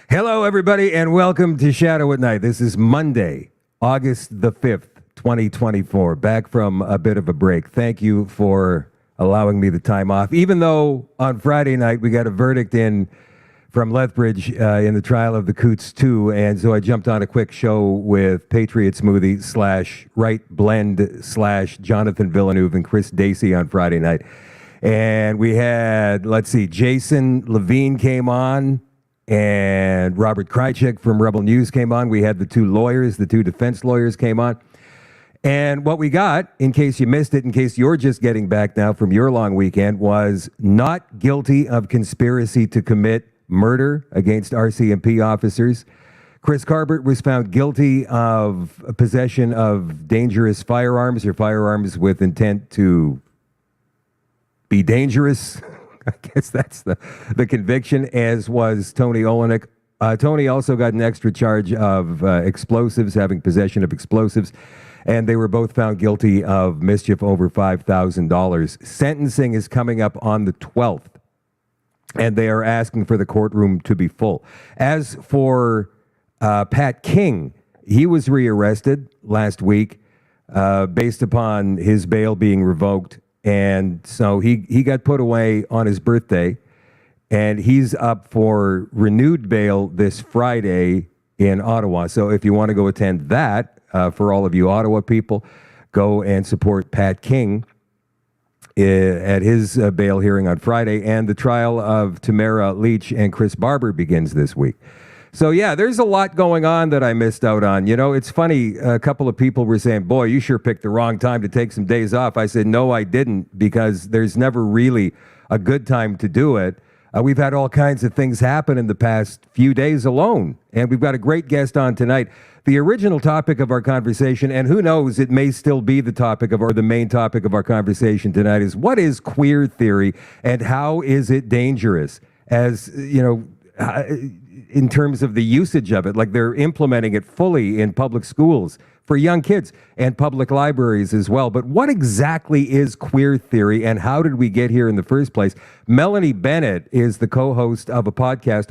Hello, everybody, and welcome to Shadow at Night. This is Monday, August the 5th, 2024. Back from a bit of a break. Thank you for allowing me the time off. Even though on Friday night we got a verdict in from Lethbridge in the trial of the Coots 2, and so I jumped on a quick show with Patriot Smoothie / Right Blend / Jonathan Villeneuve and Chris Dacey on Friday night. And we had, Jason Levine came on, and Robert Krychek from Rebel News came on. We had the two lawyers, the two defense lawyers came on. And what we got, in case you missed it, in case you're just getting back now from your long weekend, was not guilty of conspiracy to commit murder against RCMP officers. Chris Carbert was found guilty of possession of dangerous firearms or firearms with intent to be dangerous. I guess that's the conviction, as was Tony Olenek. Tony also got an extra charge of explosives, having possession of explosives, and they were both found guilty of mischief over $5,000. Sentencing is coming up on the 12th, and they are asking for the courtroom to be full. As for Pat King, he was rearrested last week based upon his bail being revoked. And so he got put away on his birthday, and he's up for renewed bail this Friday in Ottawa. So if you want to go attend that, for all of you Ottawa people, go and support Pat King at his bail hearing on Friday. And the trial of Tamara Leach and Chris Barber begins this week. So, yeah, there's a lot going on that I missed out on. You know, it's funny. A couple of people were saying, boy, you sure picked the wrong time to take some days off. I said, no, I didn't, because there's never really a good time to do it. We've had all kinds of things happen in the past few days alone. And we've got a great guest on tonight. The original topic of our conversation, and who knows, it may still be the topic of, or the main topic of our conversation tonight, is what is queer theory and how is it dangerous? As, you know, in terms of the usage of it, like they're implementing it fully in public schools for young kids and public libraries as well. But what exactly is queer theory, and how did we get here in the first place? Melanie Bennet is the co-host of a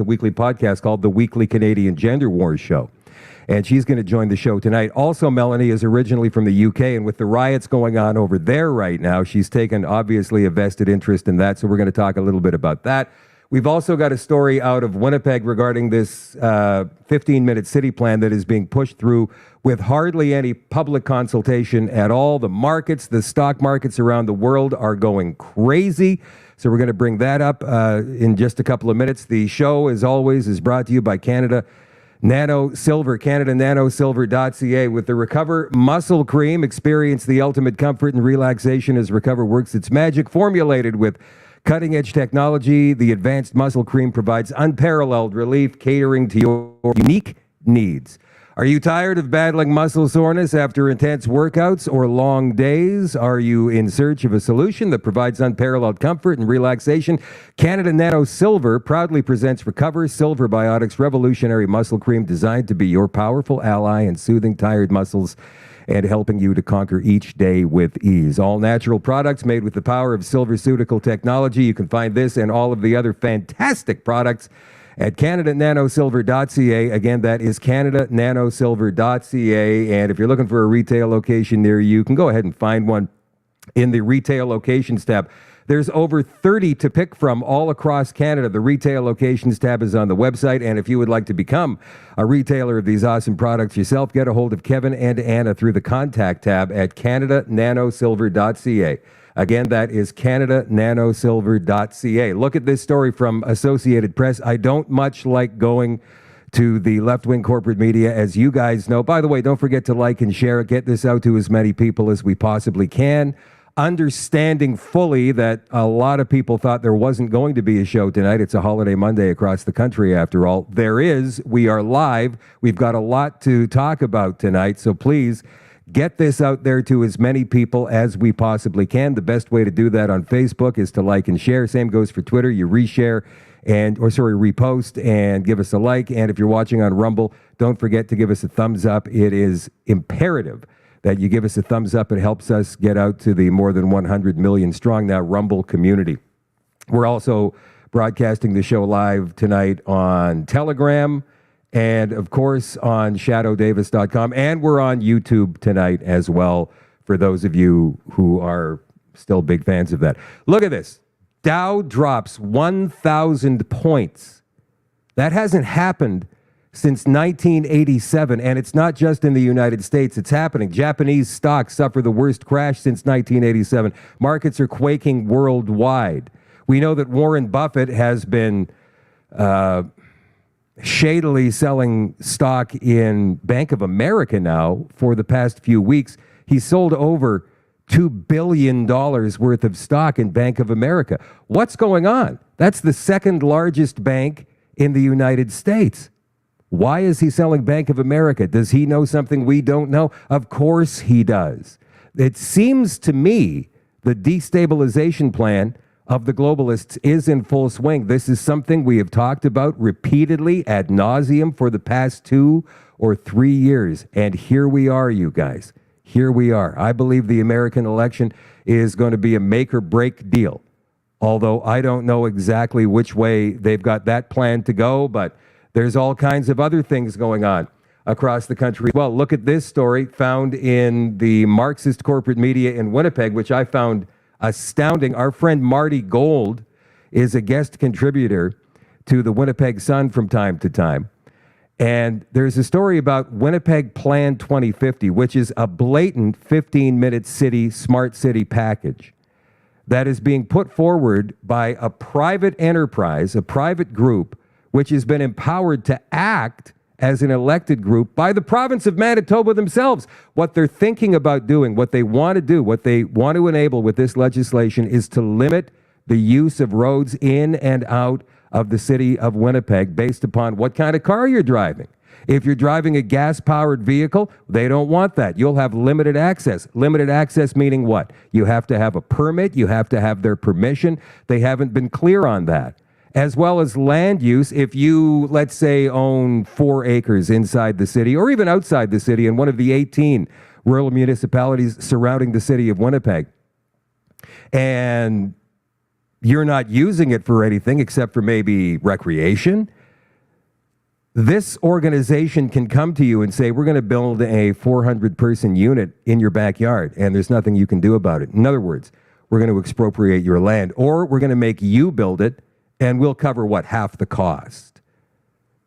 weekly podcast called The Weekly Canadian Gender Wars Show. And she's going to join the show tonight. Also, Melanie is originally from the UK, and with the riots going on over there right now, she's taken, obviously, a vested interest in that. So we're going to talk a little bit about that. We've also got a story out of Winnipeg regarding this 15-minute city plan that is being pushed through with hardly any public consultation at all. The markets, the stock markets around the world are going crazy. So we're going to bring that up in just a couple of minutes. The show, as always, is brought to you by Canada Nano Silver, CanadaNanoSilver.ca. With the Recover Muscle Cream, experience the ultimate comfort and relaxation as Recover works its magic. Formulated with cutting-edge technology, the advanced muscle cream provides unparalleled relief, catering to your unique needs. Are you tired of battling muscle soreness after intense workouts or long days? Are you in search of a solution that provides unparalleled comfort and relaxation? Canada Nano Silver proudly presents Recover Silver Biotics revolutionary muscle cream designed to be your powerful ally in soothing tired muscles and helping you to conquer each day with ease. All natural products made with the power of silverceutical technology. You can find this and all of the other fantastic products at CanadaNanoSilver.ca. Again, that is CanadaNanoSilver.ca. And if you're looking for a retail location near you, you can go ahead and find one in the retail locations tab. There's over 30 to pick from all across Canada. The retail locations tab is on the website. And if you would like to become a retailer of these awesome products yourself, get a hold of Kevin and Anna through the contact tab at CanadaNanoSilver.ca. Again, that is CanadaNanoSilver.ca. Look at this story from Associated Press. I don't much like going to the left-wing corporate media, as you guys know. By the way, don't forget to like and share it. Get this out to as many people as we possibly can. Understanding fully that a lot of people thought there wasn't going to be a show tonight. It's a holiday Monday across the country, after all. There is. We are live. We've got a lot to talk about tonight, so please get this out there to as many people as we possibly can. The best way to do that on Facebook is to like and share. Same goes for Twitter. You repost and give us a like. And if you're watching on Rumble, don't forget to give us a thumbs up. It is imperative that you give us a thumbs up. It helps us get out to the more than 100 million strong now Rumble community. We're also broadcasting the show live tonight on Telegram and, of course, on shadowdavis.com. And we're on YouTube tonight as well, for those of you who are still big fans of that. Look at this. Dow drops 1,000 points. That hasn't happened since 1987, and it's not just in the United States. It's happening. Japanese stocks suffer the worst crash since 1987. Markets are quaking worldwide. We know that Warren Buffett has been shadily selling stock in Bank of America now for the past few weeks. He sold over $2 billion worth of stock in Bank of America. What's going on? That's the second largest bank in the United States. Why is he selling Bank of America? Does he know something we don't know? Of course he does. It seems to me the destabilization plan of the globalists is in full swing. This is something we have talked about repeatedly ad nauseum for the past 2 or 3 years. And here we are, you guys. Here we are. I believe the American election is going to be a make or break deal. Although I don't know exactly which way they've got that plan to go, but there's all kinds of other things going on across the country. Well, look at this story found in the Marxist corporate media in Winnipeg, which I found astounding. Our friend Marty Gold is a guest contributor to the Winnipeg Sun from time to time. And there's a story about Winnipeg Plan 2050, which is a blatant 15-minute city, smart city package that is being put forward by a private enterprise, a private group, which has been empowered to act as an elected group by the province of Manitoba themselves. What they're thinking about doing, what they want to do, what they want to enable with this legislation is to limit the use of roads in and out of the city of Winnipeg based upon what kind of car you're driving. If you're driving a gas-powered vehicle, they don't want that. You'll have limited access. Limited access meaning what? You have to have a permit. You have to have their permission. They haven't been clear on that. As well as land use. If you, let's say, own 4 acres inside the city or even outside the city in one of the 18 rural municipalities surrounding the city of Winnipeg, and you're not using it for anything except for maybe recreation, this organization can come to you and say, we're going to build a 400-person unit in your backyard, and there's nothing you can do about it. In other words, we're going to expropriate your land, or we're going to make you build it, and we'll cover, what, half the cost.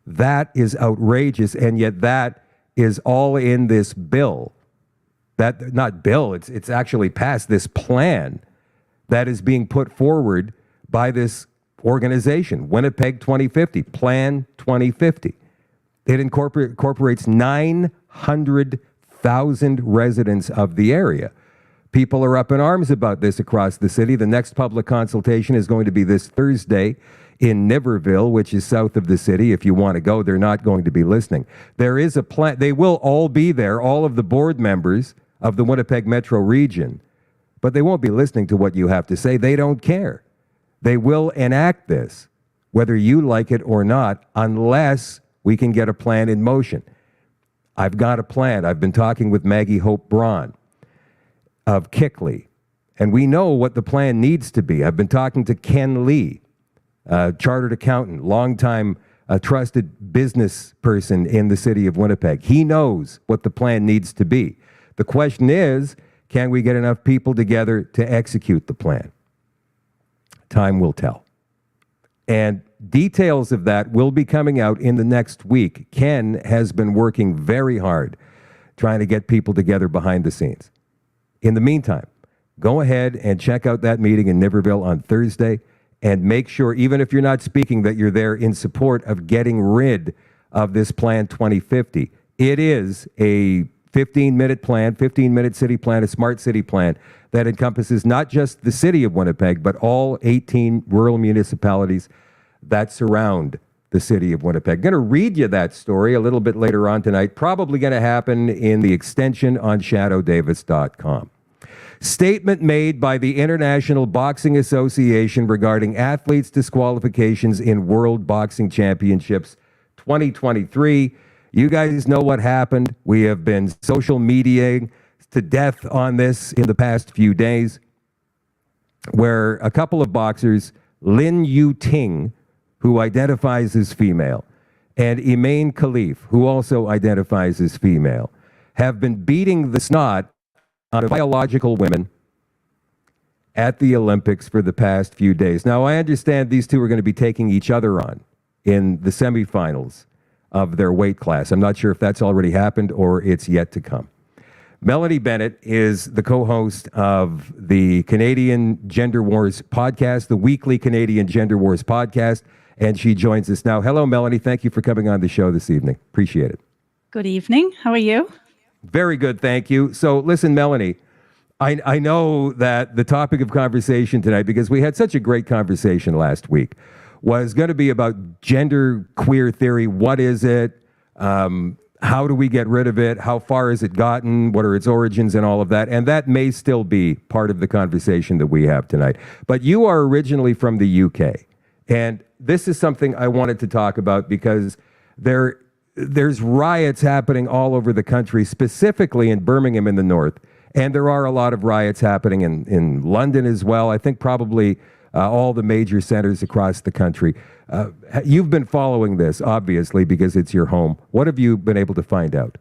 That is outrageous, and yet that is all in this bill. That, not bill, it's actually passed, this plan that is being put forward by this organization, Winnipeg 2050, Plan 2050. It incorporates 900,000 residents of the area. People are up in arms about this across the city. The next public consultation is going to be this Thursday in Niverville, which is south of the city. If you want to go, they're not going to be listening. There is a plan. They will all be there, all of the board members of the Winnipeg Metro region, but they won't be listening to what you have to say. They don't care. They will enact this, whether you like it or not, unless we can get a plan in motion. I've got a plan. I've been talking with Maggie Hope Braun of Kickley, and we know what the plan needs to be. I've been talking to Ken Lee, chartered accountant, longtime trusted business person in the city of Winnipeg. He knows what the plan needs to be. The question is, can we get enough people together to execute the plan? Time will tell. And details of that will be coming out in the next week. Ken has been working very hard trying to get people together behind the scenes. In the meantime, go ahead and check out that meeting in Niverville on Thursday and make sure, even if you're not speaking, that you're there in support of getting rid of this Plan 2050. It is a 15-minute plan, 15-minute city plan, a smart city plan that encompasses not just the city of Winnipeg, but all 18 rural municipalities that surround the city of Winnipeg. Going to read you that story a little bit later on tonight. Probably going to happen in the extension on shadowdavis.com. Statement made by the International Boxing Association regarding athletes' disqualifications in World Boxing Championships 2023. You guys know what happened. We have been social mediaing to death on this in the past few days, where a couple of boxers Lin Yu Ting, who identifies as female, and Emaine Khalif, who also identifies as female, have been beating the snot out of biological women at the Olympics for the past few days. Now, I understand these two are going to be taking each other on in the semifinals of their weight class. I'm not sure if that's already happened or it's yet to come. Melanie Bennet is the co-host of the Canadian Gender Wars podcast, the weekly Canadian Gender Wars podcast, and she joins us now. Hello, Melanie. Thank you for coming on the show this evening. Appreciate it. Good evening. How are you? Very good, thank you. So listen, Melanie, I know that the topic of conversation tonight, because we had such a great conversation last week, was going to be about gender queer theory. What is it? How do we get rid of it? How far has it gotten? What are its origins and all of that? And that may still be part of the conversation that we have tonight. But you are originally from the UK. And this is something I wanted to talk about because there's riots happening all over the country, specifically in Birmingham in the north. And there are a lot of riots happening in London as well. I think probably all the major centers across the country. You've been following this, obviously, because it's your home. What have you been able to find out?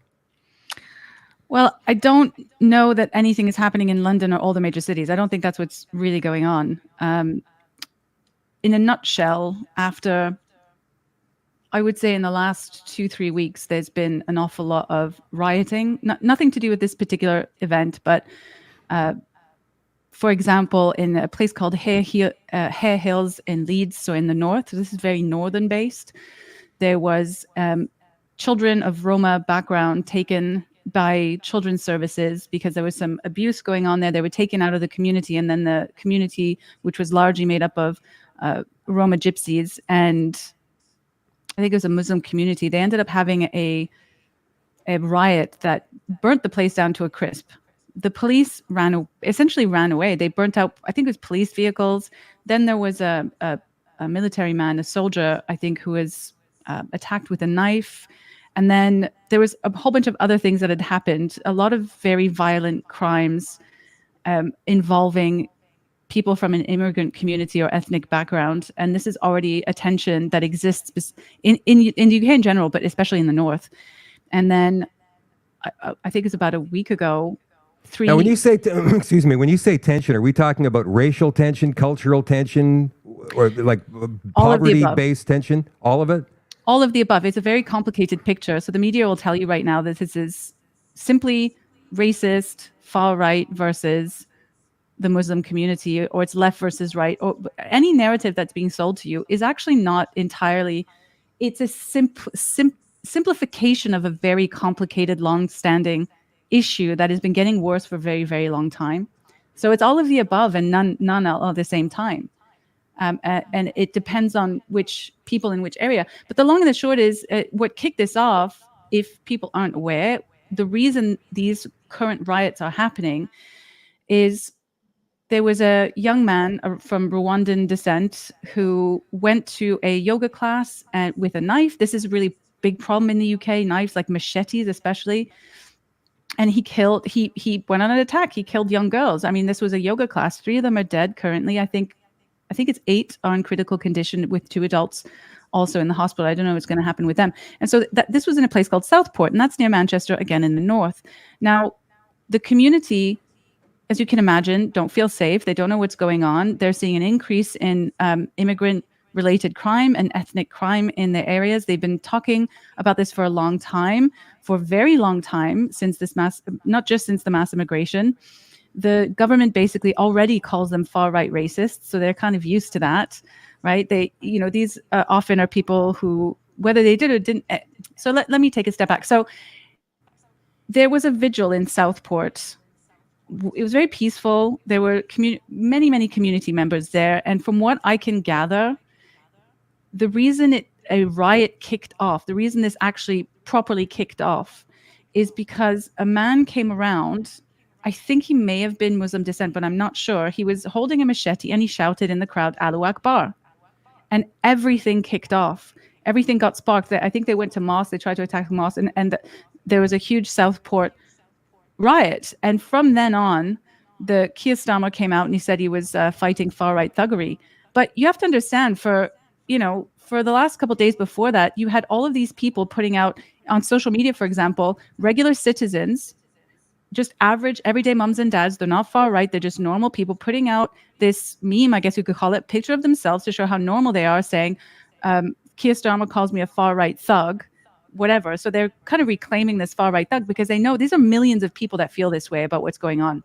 Well, I don't know that anything is happening in London or all the major cities. I don't think that's what's really going on. In a nutshell, after, I would say in the last 2-3 weeks, there's been an awful lot of rioting. Nothing to do with this particular event, but for example, in a place called Hare Hills in Leeds, so in the north, this is very northern based, there was children of Roma background taken by children's services because there was some abuse going on there. They were taken out of the community, and then the community, which was largely made up of Roma gypsies, and I think it was a Muslim community, they ended up having a riot that burnt the place down to a crisp. The police essentially ran away. They burnt out, I think it was police vehicles. Then there was a military man, a soldier, I think, who was attacked with a knife. And then there was a whole bunch of other things that had happened. A lot of very violent crimes involving people from an immigrant community or ethnic background. And this is already a tension that exists in the UK in general, but especially in the north. And then I think it's about a week ago, Now, when you say, when you say tension, are we talking about racial tension, cultural tension, or like poverty-based tension? All of it? All of the above. It's a very complicated picture. So the media will tell you right now that this is simply racist, far right versus the Muslim community, or it's left versus right, or any narrative that's being sold to you is actually not entirely. It's a simplification of a very complicated, long-standing issue that has been getting worse for a very, very long time. So it's all of the above and none all at the same time. And it depends on which people in which area. But the long and the short is what kicked this off, if people aren't aware, the reason these current riots are happening is there was a young man from Rwandan descent who went to a yoga class with a knife. This is a really big problem in the UK, knives like machetes especially. And he went on an attack. He killed young girls. I mean, this was a yoga class. 3 of them are dead currently. I think it's 8 are in critical condition, with 2 adults also in the hospital. I don't know what's going to happen with them. And so this was in a place called Southport, and that's near Manchester, again in the north. Now, the community, as you can imagine, don't feel safe. They don't know what's going on. They're seeing an increase in immigrant-related crime and ethnic crime in their areas. They've been talking about this for a long time, for a very long time, since not just since the mass immigration. The government basically already calls them far-right racists, so they're kind of used to that, right? These often are people who, whether they did or didn't. So let me take a step back. So there was a vigil in Southport. It was very peaceful. There were many community members there. And from what I can gather, the reason a riot kicked off, the reason this actually properly kicked off, is because a man came around. I think he may have been Muslim descent, but I'm not sure. He was holding a machete and he shouted in the crowd, "Allahu Akbar." And everything kicked off. Everything got sparked. I think they went to mosque. They tried to attack the mosque. And there was a huge Southport riot. And from then on, the Keir Starmer came out and he said he was fighting far-right thuggery. But you have to understand, for the last couple of days before that, you had all of these people putting out on social media, for example, regular citizens, just average everyday moms and dads. They're not far right. They're just normal people putting out this meme, I guess you could call it, picture of themselves to show how normal they are, saying, Keir Starmer calls me a far right thug, whatever. So they're kind of reclaiming this far right thug because they know these are millions of people that feel this way about what's going on.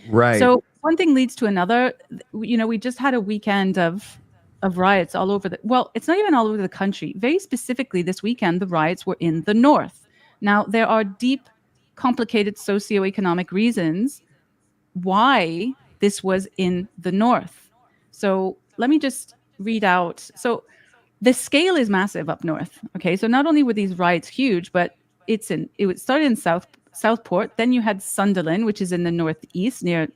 Right. So one thing leads to another. We just had a weekend of riots all over it's not even all over the country. Very specifically this weekend, the riots were in the north. Now, there are deep, complicated socioeconomic reasons why this was in the north. So let me just read out. So the scale is massive up north. Okay, so not only were these riots huge, but it started in Southport. Then you had Sunderland, which is in the northeast near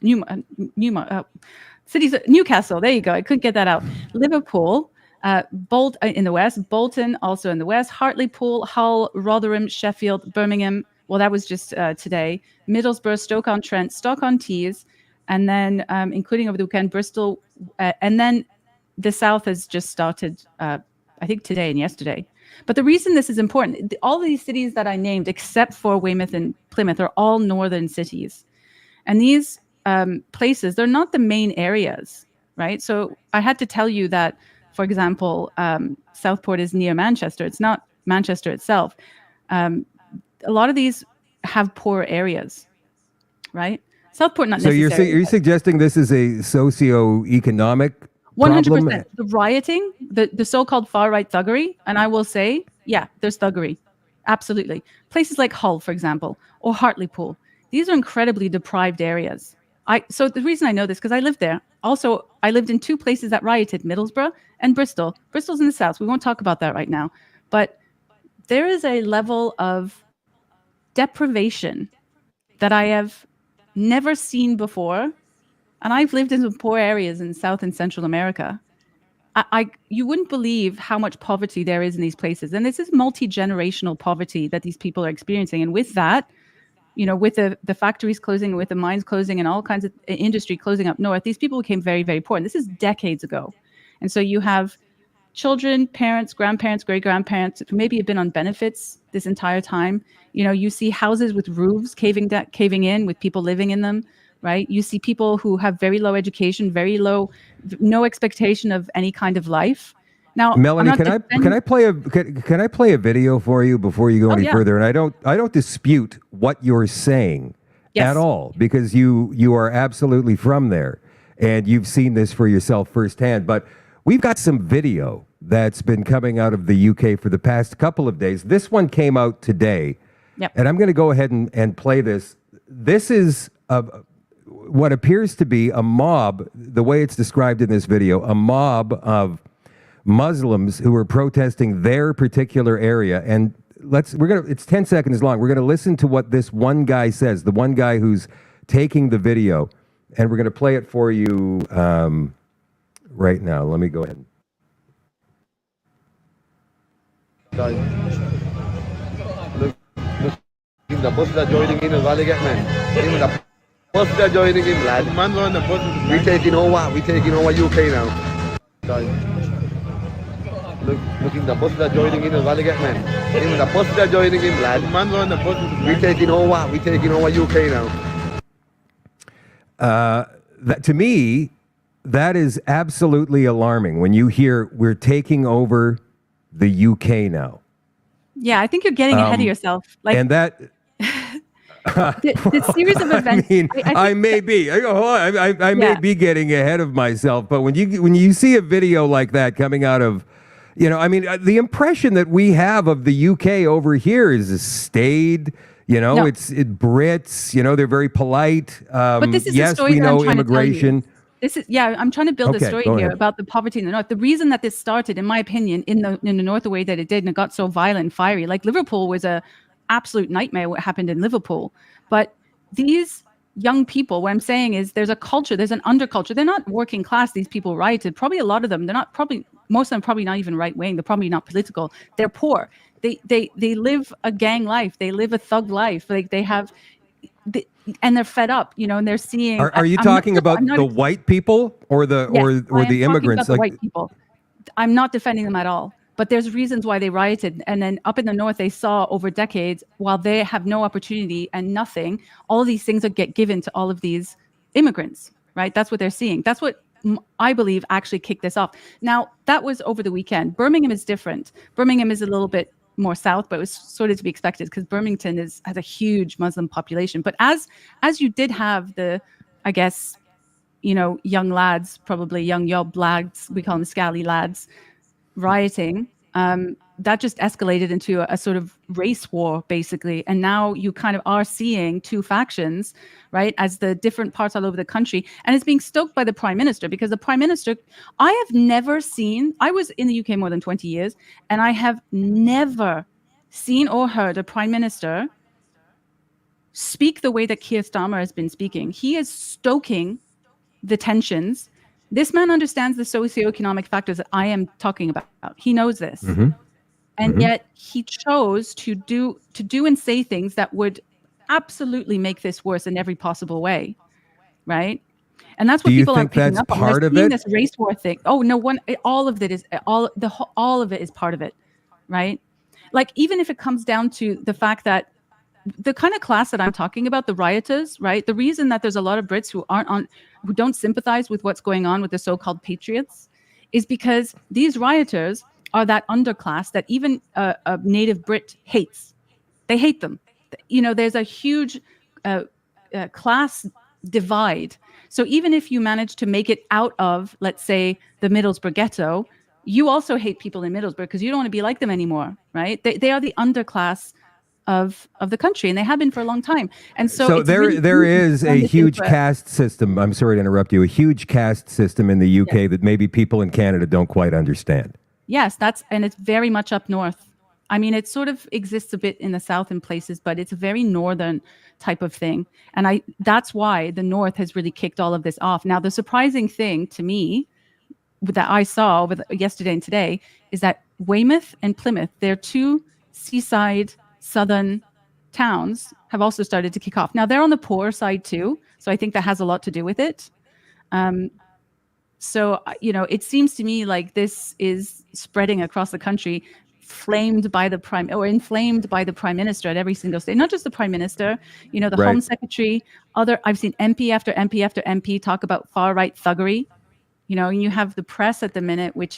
Newcastle. There you go. I couldn't get that out. Liverpool, in the west, Bolton also in the west, Hartlepool, Hull, Rotherham, Sheffield, Birmingham. Well, that was just today. Middlesbrough, Stoke-on-Trent, Stoke-on-Tees, and then including over the weekend, Bristol, and then the south has just started, I think today and yesterday. But the reason this is important, all these cities that I named, except for Weymouth and Plymouth, are all northern cities. And these places, they're not the main areas, right? So I had to tell you that, for example, Southport is near Manchester. It's not Manchester itself. A lot of these have poor areas, right? Southport, not necessarily. So you're suggesting this is a socio-economic 100%. The rioting, the so-called far-right thuggery, and I will say, yeah, there's thuggery. Absolutely. Places like Hull, for example, or Hartlepool. These are incredibly deprived areas. So the reason I know this, because I lived there. Also, I lived in two places that rioted, Middlesbrough and Bristol. Bristol's in the south. We won't talk about that right now. But there is a level of deprivation that I have never seen before. And I've lived in some poor areas in South and Central America. You wouldn't believe how much poverty there is in these places. And this is multi-generational poverty that these people are experiencing. And with that, with the factories closing, with the mines closing, and all kinds of industry closing up north, these people became very, very poor. And this is decades ago. And so you have children, parents, grandparents, great-grandparents who maybe have been on benefits this entire time. You see houses with roofs caving in with people living in them, right? You see people who have very low education, no expectation of any kind of life. Now, Melanie, can I play a video for you before you go any further? And I don't dispute what you're saying at all, because you are absolutely from there and you've seen this for yourself firsthand. But we've got some video that's been coming out of the UK for the past couple of days. This one came out today, and I'm going to go ahead and play this. This is what appears to be a mob, the way it's described in this video, a mob of Muslims who are protesting their particular area. And it's 10 seconds long. We're going to listen to what this one guy says, the one guy who's taking the video, and we're going to play it for you right now. Let me go ahead. Look, the buses are joining in as well, man. Even the buses are joining in, lad. Man's on the buses. We're taking over UK now. Look, the buses are joining in as well, man. Even the buses are joining in, lad. Man's on the buses. We're taking over UK now. That, to me, that is absolutely alarming when you hear we're taking over the UK now. Yeah, I think you're getting ahead of yourself. And that the series of events. I mean, I may be getting ahead of myself, but when you see a video like that coming out of, the impression that we have of the UK over here is staid. It's Brits. They're very polite. But this is the story we that know I'm trying immigration. To tell you. I'm trying to build a story here about the poverty in the north. The reason that this started, in my opinion, in the north the way that it did, and it got so violent and fiery. Like Liverpool was a absolute nightmare what happened in Liverpool. But these young people, what I'm saying is there's a culture, there's an underculture. They're not working class, these people rioted. Probably a lot of them, most of them probably not even right wing. They're probably not political. They're poor. They live a gang life. They live a thug life. Like they have, and they're fed up, and they're seeing. Are you talking about the white people or the or the immigrants? About the white people. I'm not defending them at all. But there's reasons why they rioted. And then up in the north, they saw over decades, while they have no opportunity and nothing, all of these things that get given to all of these immigrants, right? That's what they're seeing. That's what I believe actually kicked this off. Now, that was over the weekend. Birmingham is different. Birmingham is a little bit more south, but it was sort of to be expected because Birmingham has a huge Muslim population. But as you did have the, I guess, young lads, probably young yob lads, we call them scally lads, rioting, that just escalated into a sort of race war, basically. And now you kind of are seeing two factions, right, as the different parts all over the country. And it's being stoked by the Prime Minister, because the Prime Minister, I have never seen, I was in the UK more than 20 years, and I have never seen or heard a Prime Minister speak the way that Keir Starmer has been speaking. He is stoking the tensions. This man understands the socioeconomic factors that I am talking about. He knows this. And yet he chose to do and say things that would absolutely make this worse in every possible way, right? And that's what people are picking up on. They're seeing this race war thing. Oh no, all of it is all of it is part of it, right? Like, even if it comes down to the fact that the kind of class that I'm talking about, the rioters, right? The reason that there's a lot of Brits who don't sympathize with what's going on with the so-called patriots is because these rioters are that underclass that even a native Brit hates. They hate them. There's a huge class divide. So even if you manage to make it out of, let's say, the Middlesbrough ghetto, you also hate people in Middlesbrough because you don't want to be like them anymore, right? They are the underclass of the country, and they have been for a long time. And so there is a huge caste system. I'm sorry to interrupt you. A huge caste system in the UK that maybe people in Canada don't quite understand. Yes, and it's very much up north. I mean, it sort of exists a bit in the south in places, but it's a very northern type of thing. And that's why the north has really kicked all of this off. Now, the surprising thing to me that I saw yesterday and today is that Weymouth and Plymouth, they're two seaside southern towns, have also started to kick off. Now, they're on the poor side too, so I think that has a lot to do with it. So, it seems to me like this is spreading across the country, inflamed by the Prime Minister at every single state. Not just the Prime Minister, the Home Secretary, I've seen MP after MP after MP talk about far-right thuggery. And you have the press at the minute, which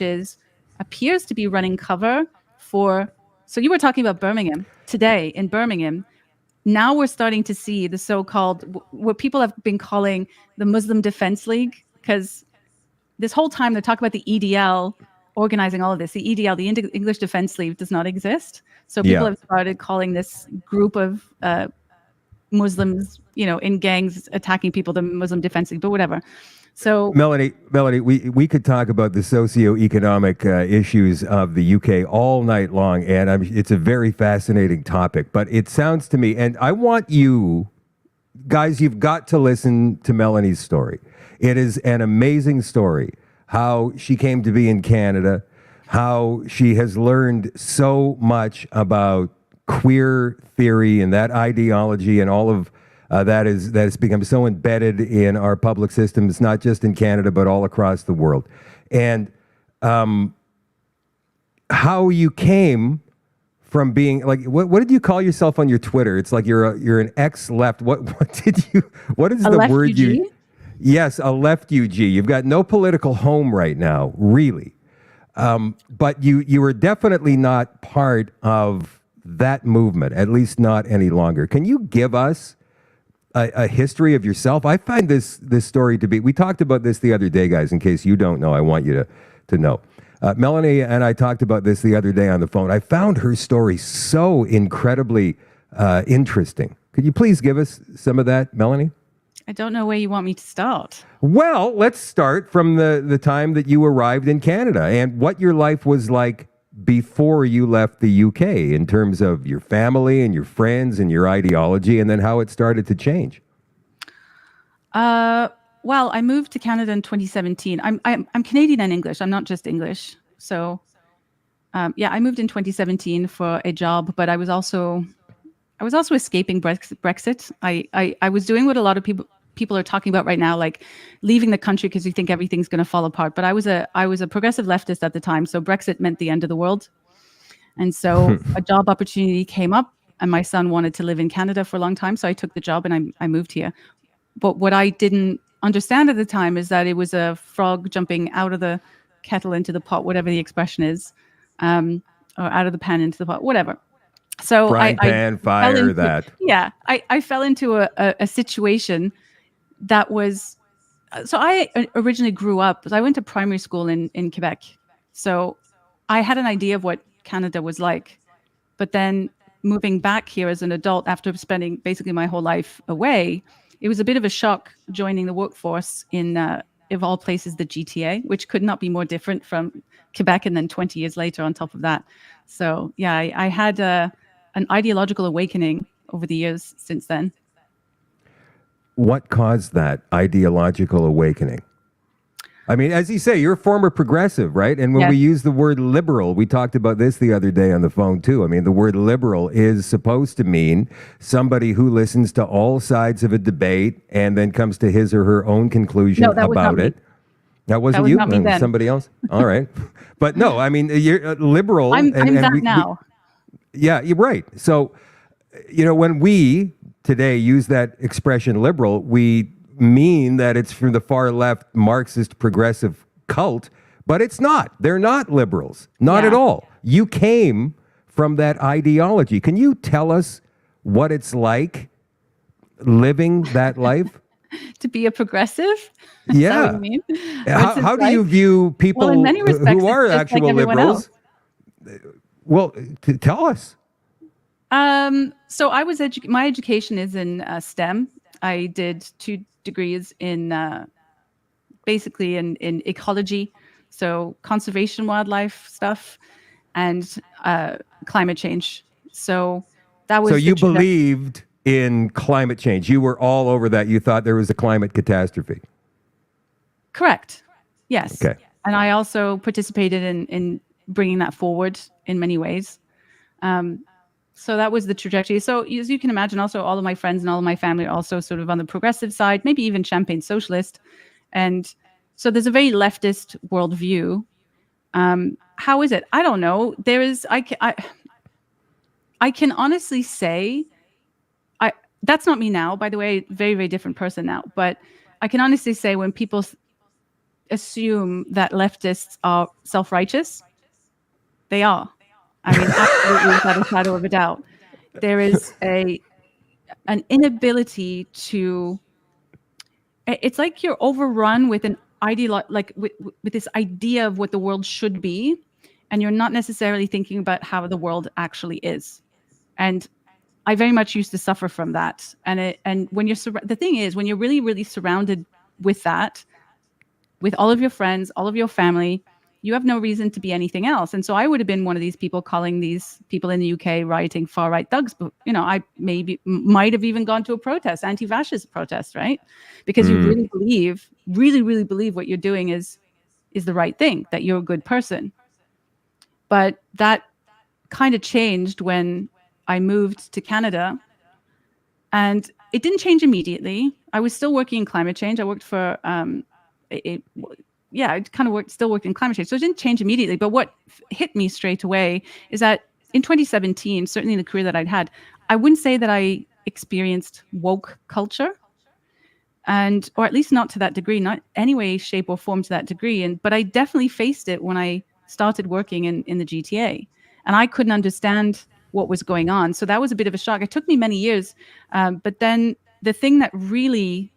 appears to be running cover for. So you were talking about Birmingham today. In Birmingham, now we're starting to see the so-called, what people have been calling the Muslim Defense League, because this whole time they talk about the EDL organizing all of this. The EDL, the English Defense League, does not exist. So people have started calling this group of Muslims, in gangs attacking people, the Muslim Defense League, but whatever. So Melanie, we could talk about the socioeconomic issues of the UK all night long, and it's a very fascinating topic. But it sounds to me, and I want you guys, you've got to listen to Melanie's story. It is an amazing story, how she came to be in Canada, how she has learned so much about queer theory and that ideology and all of that has become so embedded in our public systems, not just in Canada, but all across the world. And how you came from being like, what did you call yourself on your Twitter? It's like you're an ex-left. What is the word you? Yes, a left UG. You've got no political home right now, really. But you were definitely not part of that movement, at least not any longer. Can you give us a history of yourself? I find this story to be, we talked about this the other day, guys, in case you don't know, I want you to know. Melanie and I talked about this the other day on the phone. I found her story so incredibly interesting. Could you please give us some of that, Melanie? I don't know where you want me to start. Well, let's start from the time that you arrived in Canada and what your life was like before you left the UK in terms of your family and your friends and your ideology, and then how it started to change. Well, I moved to Canada in 2017. I'm Canadian and English. I'm not just English. So, I moved in 2017 for a job, but I I was also escaping Brexit. I was doing what a lot of people are talking about right now, like leaving the country because you think everything's going to fall apart. But I was a progressive leftist at the time, so Brexit meant the end of the world. And so a job opportunity came up, and my son wanted to live in Canada for a long time, so I took the job and I moved here. But what I didn't understand at the time is that it was a frog jumping out of the kettle into the pot, whatever the expression is, or out of the pan into the pot, whatever. So Frying pan, fire, I fell into a situation that was. So I originally grew up. I went to primary school in Quebec, so I had an idea of what Canada was like. But then moving back here as an adult after spending basically my whole life away, it was a bit of a shock joining the workforce in, of all places, the GTA, which could not be more different from Quebec, and then 20 years later on top of that. So yeah, I had an ideological awakening over the years since then. What caused that ideological awakening? I mean, as you say, you're a former progressive, right? And when we use the word liberal, we talked about this the other day on the phone too. I mean, the word liberal is supposed to mean somebody who listens to all sides of a debate and then comes to his or her own conclusion about it. That wasn't you? Not me then. Somebody else? All right. But no, I mean, you're liberal. I'm that now. Yeah, you're right. So, when we today use that expression liberal, we mean that it's from the far left Marxist progressive cult, but it's not. They're not liberals. Not at all. You came from that ideology. Can you tell us what it's like living that life? To be a progressive? Yeah. What you mean? How do you view people in many respects, who are it's actual like liberals? Well, tell us. So I was my education is in STEM. I did 2 degrees in basically in ecology, so conservation, wildlife stuff, and climate change. So that was. So you believed in climate change. You were all over that. You thought there was a climate catastrophe. Correct. Yes. Okay. And I also participated in bringing that forward in many ways. So that was the trajectory. So as you can imagine, also all of my friends and all of my family are also sort of on the progressive side, maybe even champagne socialist. And so there's a very leftist worldview. How is it? I don't know. There is, I can honestly say, that's not me now, by the way, very, very different person now. But I can honestly say when people assume that leftists are self-righteous, they are. I mean, absolutely without a shadow of a doubt. There is an inability to. It's like you're overrun with an with this idea of what the world should be, and you're not necessarily thinking about how the world actually is. And I very much used to suffer from that. And when you're the thing is, when you're really, really surrounded with that, with all of your friends, all of your family, you have no reason to be anything else. And so I would have been one of these people calling these people in the UK rioting far-right thugs. But, I might have even gone to a protest, anti-fascist protest, right? Because you really believe, really, really believe what you're doing is the right thing, that you're a good person. But that kind of changed when I moved to Canada. And it didn't change immediately. I was still working in climate change. I worked for I kind of still worked in climate change. So it didn't change immediately. But what hit me straight away is that in 2017, certainly in the career that I'd had, I wouldn't say that I experienced woke culture, or at least not to that degree, not any way, shape or form to that degree. But I definitely faced it when I started working in the GTA, and I couldn't understand what was going on. So that was a bit of a shock. It took me many years. But then the thing that really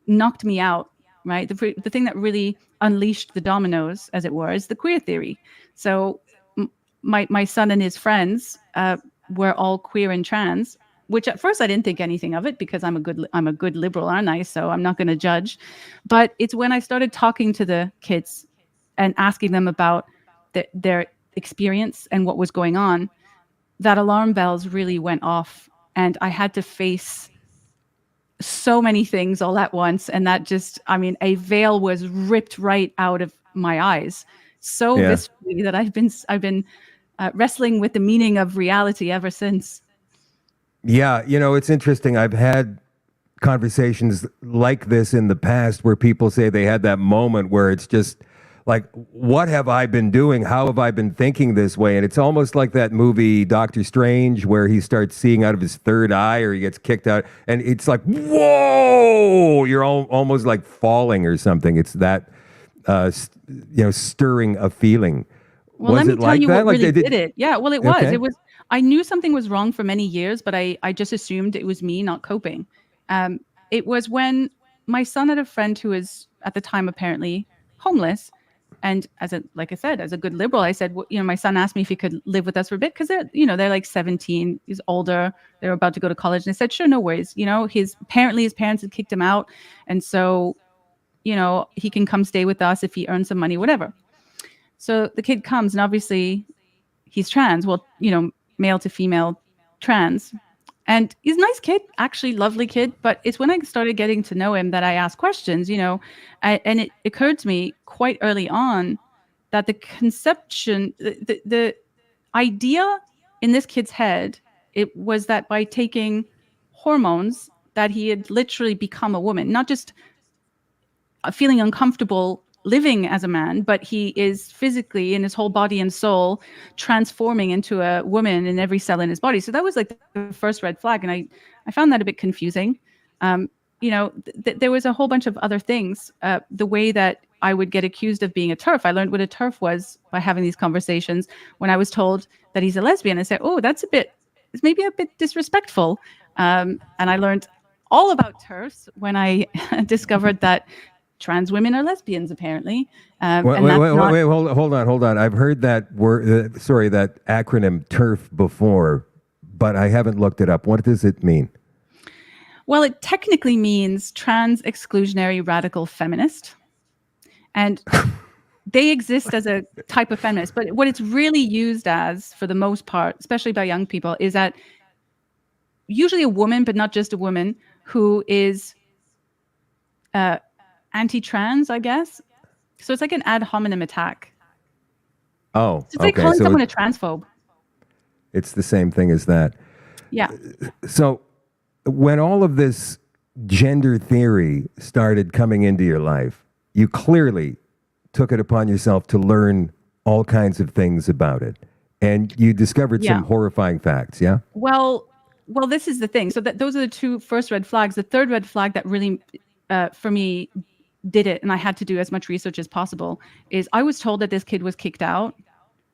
knocked me out, right? The thing that really unleashed the dominoes, as it were, is the queer theory. So my son and his friends were all queer and trans, which at first I didn't think anything of it because I'm a good liberal, aren't I? So I'm not going to judge. But it's when I started talking to the kids and asking them about their experience and what was going on, that alarm bells really went off, and I had to face so many things all at once. And that just, a veil was ripped right out of my eyes so viscerally that I've been wrestling with the meaning of reality ever since. Yeah, it's interesting. I've had conversations like this in the past where people say they had that moment where it's just like, what have I been doing? How have I been thinking this way? And it's almost like that movie Doctor Strange where he starts seeing out of his third eye or he gets kicked out. And it's like, whoa, you're almost like falling or something. It's that, stirring a feeling. Well, Was let me it tell like you that? what Like really they did? did it. Yeah, well, it was. Okay. It was. I knew something was wrong for many years, but I just assumed it was me not coping. It was when my son had a friend who was at the time apparently homeless, and like I said, as a good liberal, I said, well, my son asked me if he could live with us for a bit because they're like 17. He's older. They're about to go to college, and I said, sure, no worries. His parents had kicked him out, and so he can come stay with us if he earns some money, whatever. So the kid comes, and obviously he's trans. Well, male to female trans. And he's a nice kid, actually, lovely kid. But it's when I started getting to know him that I asked questions, and it occurred to me quite early on that the conception, the idea in this kid's head, it was that by taking hormones, that he had literally become a woman, not just feeling uncomfortable living as a man, but he is physically in his whole body and soul transforming into a woman in every cell in his body. So that was like the first red flag. And I found that a bit confusing. There was a whole bunch of other things. The way that I would get accused of being a TERF. I learned what a TERF was by having these conversations. When I was told that he's a lesbian, I said, oh, it's maybe a bit disrespectful. And I learned all about TERFs when I discovered that trans women are lesbians, apparently. Wait, hold on. I've heard that word, that acronym TERF before, but I haven't looked it up. What does it mean? Well, it technically means trans exclusionary radical feminist. And they exist as a type of feminist. But what it's really used as, for the most part, especially by young people, is that usually a woman, but not just a woman, who is anti-trans, I guess. So it's like an ad hominem attack. Oh, it's like calling someone a transphobe. It's the same thing as that. Yeah. So when all of this gender theory started coming into your life, you clearly took it upon yourself to learn all kinds of things about it. And you discovered some horrifying facts, yeah? Well, this is the thing. So those are the two first red flags. The third red flag that really, for me, did it, and I had to do as much research as possible, is I was told that this kid was kicked out,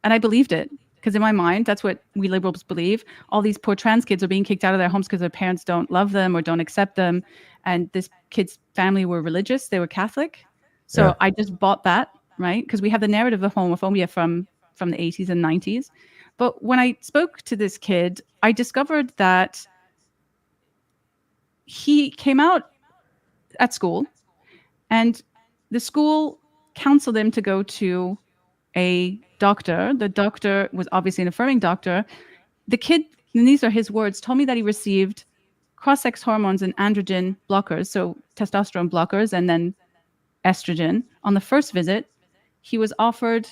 and I believed it. Because in my mind, that's what we liberals believe. All these poor trans kids are being kicked out of their homes because their parents don't love them or don't accept them. And this kid's family were religious. They were Catholic. So I just bought that, right? Because we have the narrative of homophobia from the 80s and 90s. But when I spoke to this kid, I discovered that he came out at school, and the school counseled him to go to a doctor. The doctor was obviously an affirming doctor. The kid, and these are his words, told me that he received cross-sex hormones and androgen blockers, so testosterone blockers and then estrogen. On the first visit, he was offered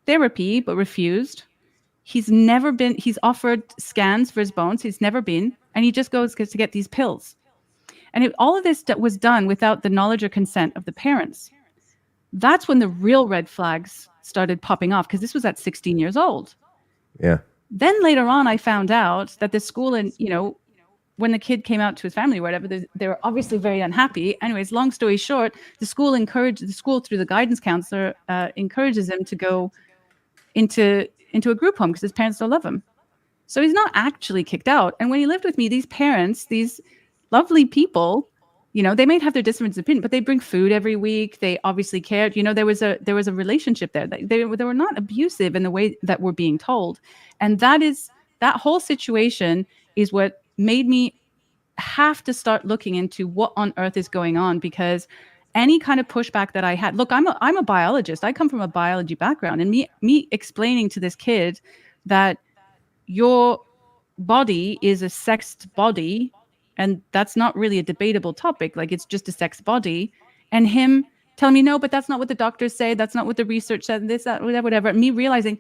therapy but refused. He's offered scans for his bones. He's never been, and he just goes to get these pills. And all of this was done without the knowledge or consent of the parents. That's when the real red flags started popping off, because this was at 16 years old. Yeah. Then later on, I found out that the school, and when the kid came out to his family or whatever, they were obviously very unhappy. Anyways, long story short, the school through the guidance counselor encourages him to go into a group home because his parents don't love him. So he's not actually kicked out. And when he lived with me, these parents, these lovely people, they might have their difference of opinion, but they bring food every week. They obviously cared. There was a relationship there. They were not abusive in the way that we're being told. And that whole situation is what made me have to start looking into what on earth is going on, because any kind of pushback that I had, look, I'm a biologist. I come from a biology background, and me explaining to this kid that your body is a sexed body, and that's not really a debatable topic. Like, it's just a sex body. And him telling me, no, but that's not what the doctors say. That's not what the research said. This, that, whatever. Me realizing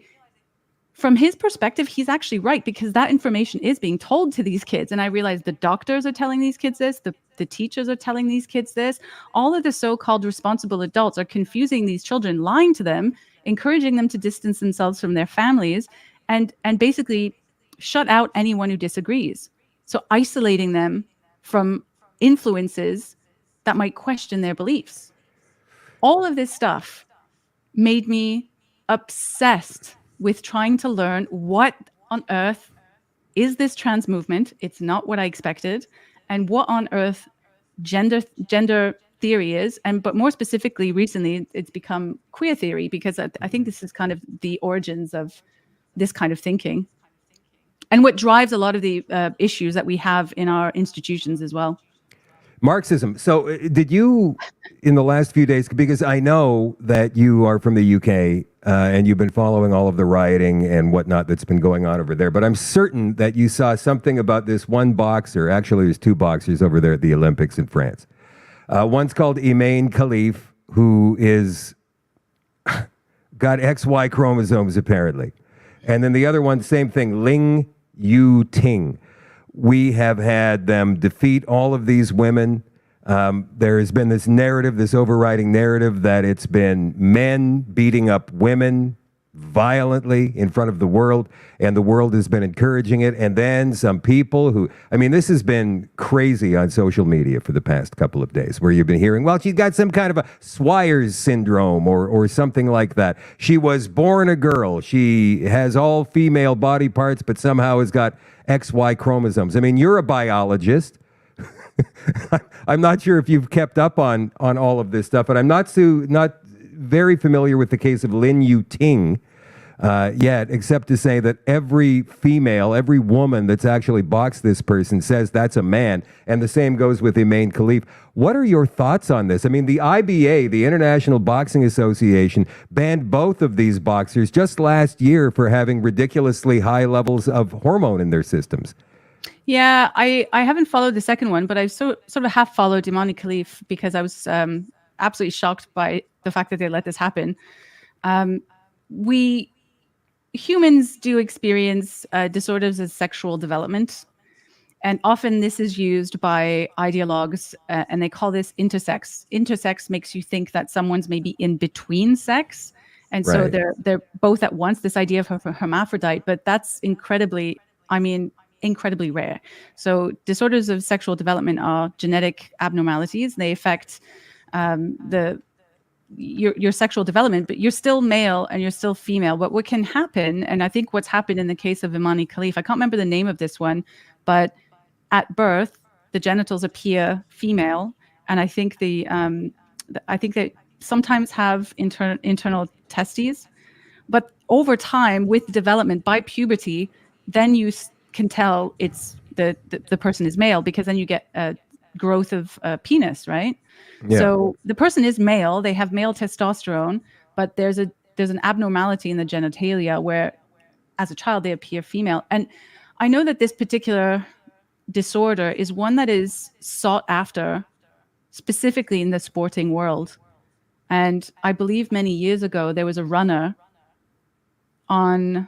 from his perspective, he's actually right, because that information is being told to these kids. And I realize the doctors are telling these kids this, the teachers are telling these kids this. All of the so-called responsible adults are confusing these children, lying to them, encouraging them to distance themselves from their families, and basically shut out anyone who disagrees. So isolating them from influences that might question their beliefs. All of this stuff made me obsessed with trying to learn what on earth is this trans movement. It's not what I expected. And what on earth gender theory is. But more specifically, recently, it's become queer theory, because I think this is kind of the origins of this kind of thinking, and what drives a lot of the issues that we have in our institutions as well. Marxism. So did you, in the last few days, because I know that you are from the UK and you've been following all of the rioting and whatnot that's been going on over there, but I'm certain that you saw something about this one boxer. Actually, there's two boxers over there at the Olympics in France. One's called Imane Khalif, who is got XY chromosomes, apparently. And then the other one, same thing, Ling Yu Ting. We have had them defeat all of these women. There has been this narrative, this overriding narrative, that it's been men beating up women violently in front of the world, and the world has been encouraging it. And then some people who, I mean, this has been crazy on social media for the past couple of days, where you've been hearing, well, she's got some kind of a Swires syndrome or something like that. She was born a girl. She has all female body parts, but somehow has got XY chromosomes. I mean, you're a biologist. I'm not sure if you've kept up on all of this stuff, but I'm not very familiar with the case of Lin Yu Ting yet, except to say that every female, every woman that's actually boxed this person says that's a man, and the same goes with Imane Khalif. What are your thoughts on this? I mean, the IBA, the International Boxing Association, banned both of these boxers just last year for having ridiculously high levels of hormone in their systems. Yeah, I haven't followed the second one, but I've sort of half followed Imane Khalif, because I was absolutely shocked by the fact that they let this happen. We humans do experience disorders of sexual development, and often this is used by ideologues, and they call this intersex. Intersex makes you think that someone's maybe in between sex, and so they're both at once. This idea of hermaphrodite, but that's incredibly rare. So disorders of sexual development are genetic abnormalities. They affect your sexual development, but you're still male and you're still female. But what can happen, and I think what's happened in the case of Imane Khalif, I can't remember the name of this one, but at birth the genitals appear female, and I think they sometimes have internal testes, but over time, with development, by puberty, then you can tell it's the person is male, because then you get a growth of penis, right? Yeah. So the person is male, they have male testosterone, but there's an abnormality in the genitalia where as a child they appear female. And I know that this particular disorder is one that is sought after specifically in the sporting world. And I believe many years ago there was a runner on,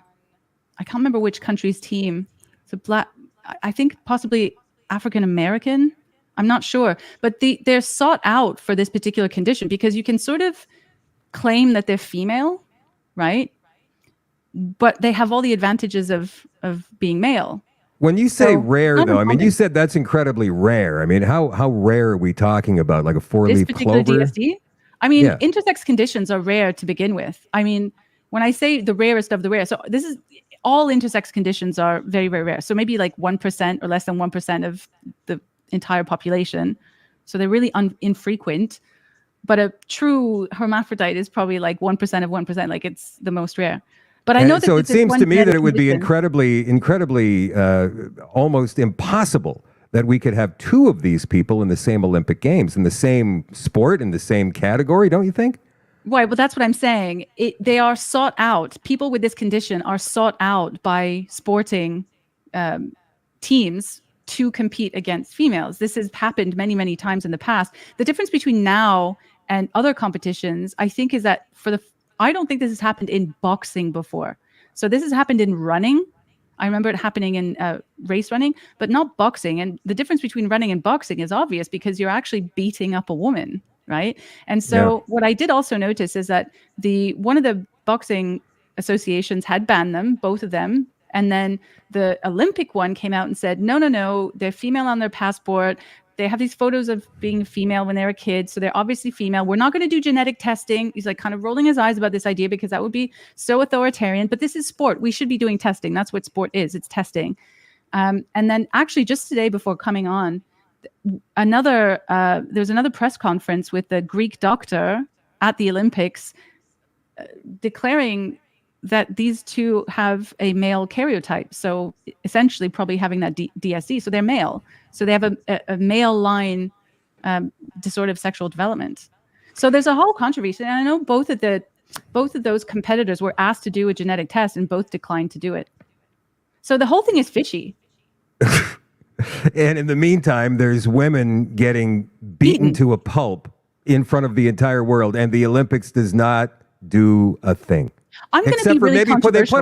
I can't remember which country's team. It's a black, I think possibly African American. I'm not sure, but they're sought out for this particular condition because you can sort of claim that they're female, right? But they have all the advantages of being male. When you say rare, though, I mean, you said that's incredibly rare. I mean, how rare are we talking about? Like a four-leaf clover? DSD? I mean, intersex conditions are rare to begin with. I mean, when I say the rarest of the rare, so this is all intersex conditions are very, very rare. So maybe like 1% or less than 1% of the entire population. So they're really infrequent. But a true hermaphrodite is probably like 1% of 1%. Like it's the most rare. But I know that so it seems to me that it would be incredibly almost impossible that we could have two of these people in the same Olympic Games, in the same sport, in the same category, don't you think? Right. Well, that's what I'm saying. They are sought out. People with this condition are sought out by sporting teams to compete against females. This has happened many, many times in the past. The difference between now and other competitions, I think, is that I don't think this has happened in boxing before. So this has happened in running. I remember it happening in race running, but not boxing. And the difference between running and boxing is obvious because you're actually beating up a woman, right? And so what I did also notice is that one of the boxing associations had banned them, both of them. And then the Olympic one came out and said, no, they're female on their passport. They have these photos of being female when they were kids. So they're obviously female. We're not going to do genetic testing. He's like kind of rolling his eyes about this idea because that would be so authoritarian. But this is sport. We should be doing testing. That's what sport is. It's testing. And then actually just today before coming on, there was another press conference with the Greek doctor at the Olympics declaring that these two have a male karyotype. So essentially probably having that DSD. So they're male. So they have a male line disorder of sexual development. So there's a whole controversy. And I know both of those competitors were asked to do a genetic test and both declined to do it. So the whole thing is fishy. And in the meantime, there's women getting beaten to a pulp in front of the entire world. And the Olympics does not do a thing. I'm going to be really controversial.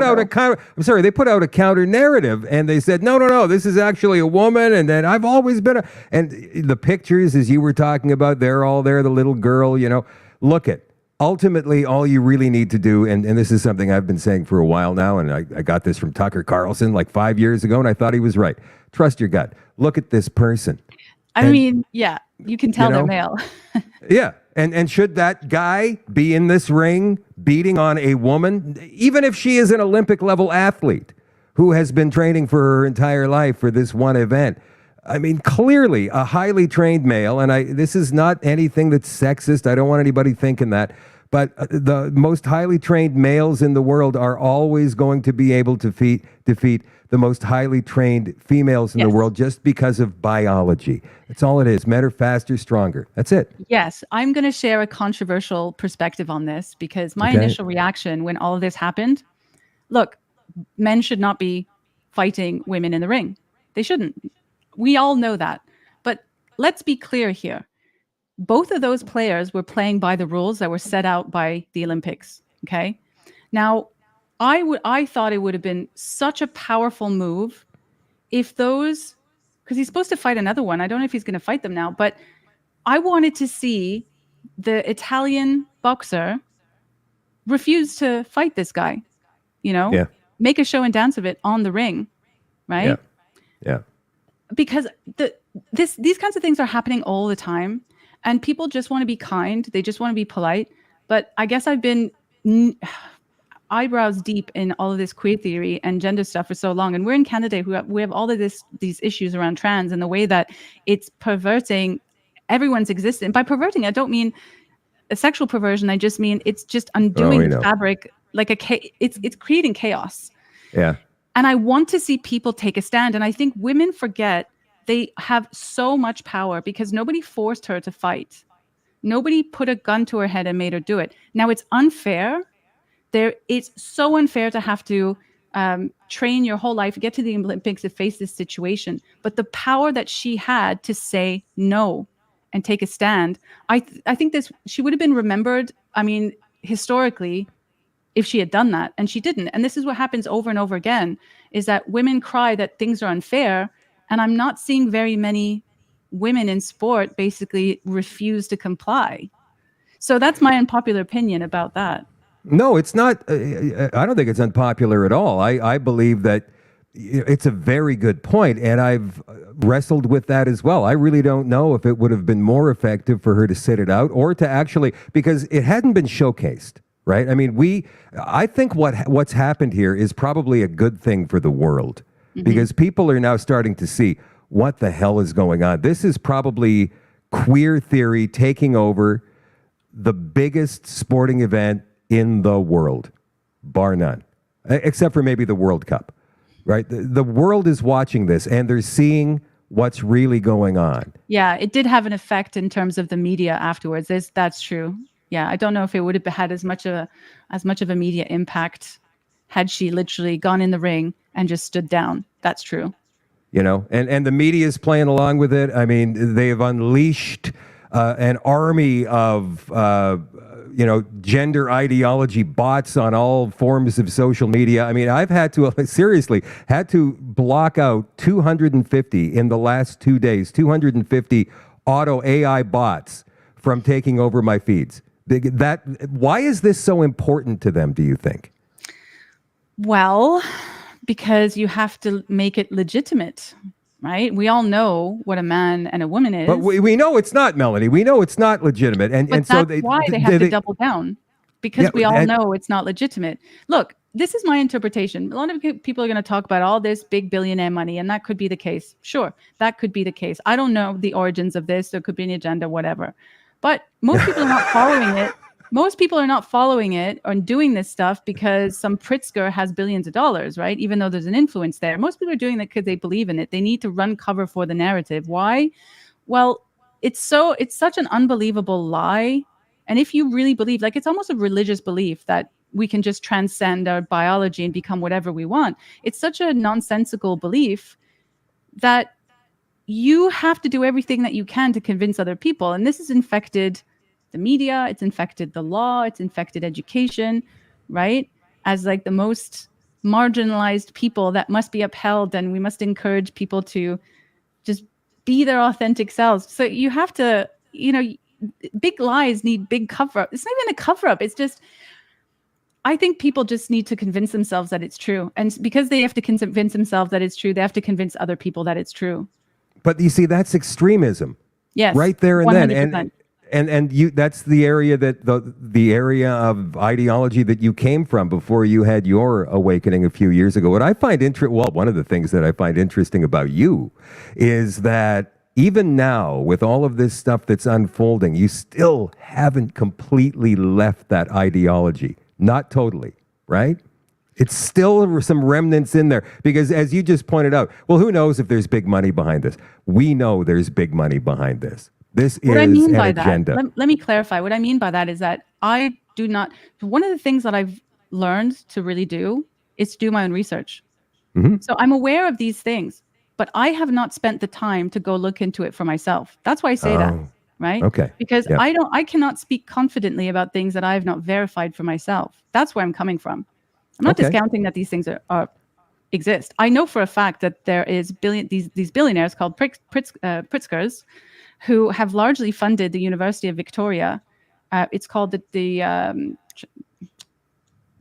They put out a counter narrative and they said, no, this is actually a woman. And then I've always been and the pictures, as you were talking about, they're all there, the little girl, look at. Ultimately, all you really need to do, and this is something I've been saying for a while now, and I got this from Tucker Carlson like 5 years ago, and I thought he was right. Trust your gut. Look at this person. I mean, yeah, you can tell they're male. Yeah. And should that guy be in this ring beating on a woman, even if she is an Olympic level athlete who has been training for her entire life for this one event? I mean, clearly a highly trained male, and this is not anything that's sexist. I don't want anybody thinking that. But the most highly trained males in the world are always going to be able to defeat the most highly trained females in the world just because of biology. That's all it is. Men are faster, stronger. That's it. Yes. I'm going to share a controversial perspective on this because my initial reaction when all of this happened, look, men should not be fighting women in the ring. They shouldn't. We all know that. But let's be clear here. Both of those players were playing by the rules that were set out by the Olympics. Okay. Now, I thought it would have been such a powerful move if because he's supposed to fight another one. I don't know if he's going to fight them now, but I wanted to see the Italian boxer refuse to fight this guy, make a show and dance of it on the ring. Right. Yeah. Because these kinds of things are happening all the time. And people just want to be kind. They just want to be polite. But I guess I've been eyebrows deep in all of this queer theory and gender stuff for so long. And we're in Canada. We have all of these issues around trans and the way that it's perverting everyone's existence. By perverting, I don't mean a sexual perversion. I just mean it's just undoing the fabric. It's creating chaos. Yeah. And I want to see people take a stand. And I think women forget they have so much power because nobody forced her to fight. Nobody put a gun to her head and made her do it. Now, it's unfair. It's so unfair to have to train your whole life, get to the Olympics to face this situation. But the power that she had to say no and take a stand, I think she would have been remembered, historically, if she had done that. And she didn't. And this is what happens over and over again, is that women cry that things are unfair. And I'm not seeing very many women in sport basically refuse to comply. So that's my unpopular opinion about that. No, it's not. I don't think it's unpopular at all. I believe that it's a very good point, and I've wrestled with that as well. I really don't know if it would have been more effective for her to sit it out or to actually, because it hadn't been showcased, right? I mean, I think what's happened here is probably a good thing for the world. Because people are now starting to see what the hell is going on. This is probably queer theory taking over the biggest sporting event in the world, bar none, except for maybe the World Cup, right? The world is watching this and they're seeing what's really going on. Yeah, it did have an effect in terms of the media afterwards. That's true. Yeah, I don't know if it would have had as much of a media impact had she literally gone in the ring and just stood down. That's true. And the media is playing along with it. I mean, they've unleashed an army of gender ideology bots on all forms of social media. I mean, I've had to seriously block out 250 in the last 2 days, 250 auto AI bots from taking over my feeds. Why is this so important to them, do you think? Well, because you have to make it legitimate, right? We all know what a man and a woman is. But we know it's not, Melanie. We know it's not legitimate. But and so that's why they have to double down, because we all know it's not legitimate. Look, this is my interpretation. A lot of people are going to talk about all this big billionaire money, and that could be the case. Sure, that could be the case. I don't know the origins of this. There could be an agenda, whatever. But most people are not following it. Most people are not following it or doing this stuff because some Pritzker has billions of dollars, right? Even though there's an influence there. Most people are doing it because they believe in it. They need to run cover for the narrative. Why? Well, it's such an unbelievable lie. And if you really believe, like, it's almost a religious belief that we can just transcend our biology and become whatever we want. It's such a nonsensical belief that you have to do everything that you can to convince other people. And this has infected the media, it's infected the law, it's infected education, right? As like the most marginalized people that must be upheld, and we must encourage people to just be their authentic selves. So you have to, big lies need big cover up. It's not even a cover up. It's just, I think people just need to convince themselves that it's true. And because they have to convince themselves that it's true, they have to convince other people that it's true. But you see, that's extremism. Yes. Right there and 100%. then. And that's the area that the area of ideology that you came from before you had your awakening a few years ago. What I find one of the things that I find interesting about you is that even now, with all of this stuff that's unfolding, you still haven't completely left that ideology. Not totally, right? It's still some remnants in there because, as you just pointed out, well, who knows if there's big money behind this? We know there's big money behind this. This is an agenda. Let me clarify. What I mean by that is that I do not. One of the things that I've learned to really do is to do my own research. Mm-hmm. So I'm aware of these things, but I have not spent the time to go look into it for myself. That's why I say that, right? Okay. Because I cannot speak confidently about things that I have not verified for myself. That's where I'm coming from. I'm not discounting that these things exist. I know for a fact that there is these billionaires called Pritzkers who have largely funded the University of Victoria. It's called the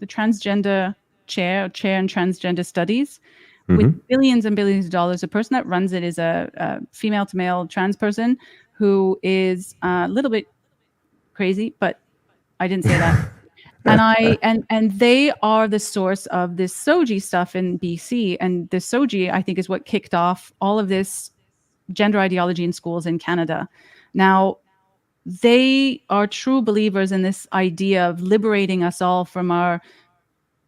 transgender chair in transgender studies, with billions and billions of dollars. The person that runs it is a female to male trans person who is a little bit crazy, but I didn't say that. And they are the source of this Soji stuff in BC. And the Soji, I think, is what kicked off all of this gender ideology in schools in Canada. Now, they are true believers in this idea of liberating us all from our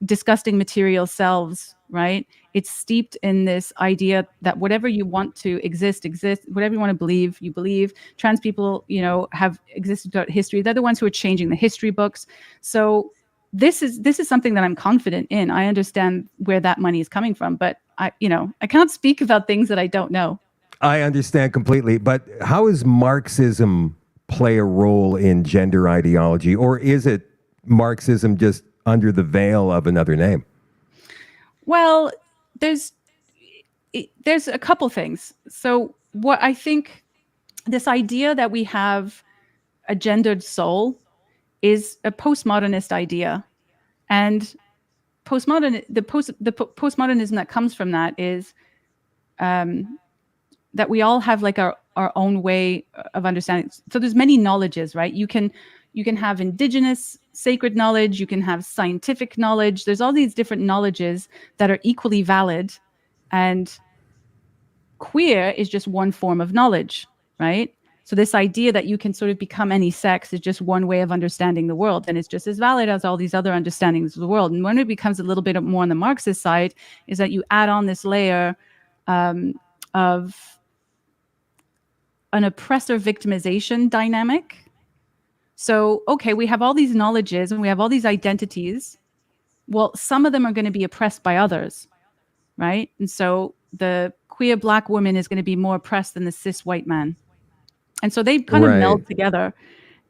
disgusting material selves, right? It's steeped in this idea that whatever you want to exist. Whatever you want to believe, you believe. Trans people, have existed throughout history. They're the ones who are changing the history books. So this is something that I'm confident in. I understand where that money is coming from, but I can't speak about things that I don't know. I understand completely, but how does Marxism play a role in gender ideology, or is it Marxism just under the veil of another name? Well, there's a couple things. So what I think, this idea that we have a gendered soul is a postmodernist idea, and postmodernism that comes from that is that we all have like our own way of understanding. So there's many knowledges, right? You can have indigenous sacred knowledge, you can have scientific knowledge. There's all these different knowledges that are equally valid, and queer is just one form of knowledge, right? So this idea that you can sort of become any sex is just one way of understanding the world, and it's just as valid as all these other understandings of the world. And when it becomes a little bit more on the Marxist side, is that you add on this layer of an oppressor victimization dynamic. So, okay, we have all these knowledges and we have all these identities. Well, some of them are going to be oppressed by others, right? And so the queer Black woman is going to be more oppressed than the cis white man. And so they kind of meld together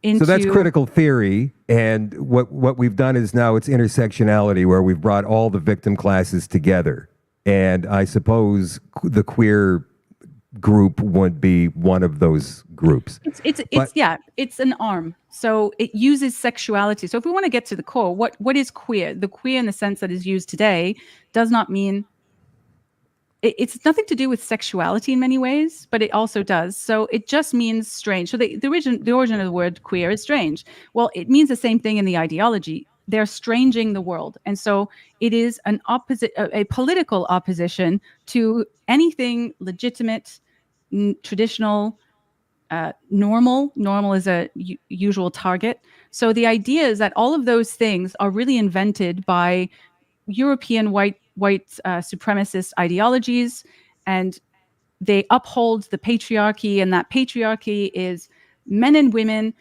into. So that's critical theory, and what we've done is now it's intersectionality, where we've brought all the victim classes together, and I suppose the queer group would be one of those groups. It's an arm. So it uses sexuality. So if we want to get to the core, what is queer? The queer in the sense that is used today does not mean it's nothing to do with sexuality in many ways, but it also does. So it just means strange. So the origin of the word queer is strange. Well, it means the same thing in the ideology. They're stranging the world. And so it is a political opposition to anything legitimate, traditional, normal. Normal is a usual target. So the idea is that all of those things are really invented by European white supremacist ideologies, and they uphold the patriarchy, and that patriarchy is men and women.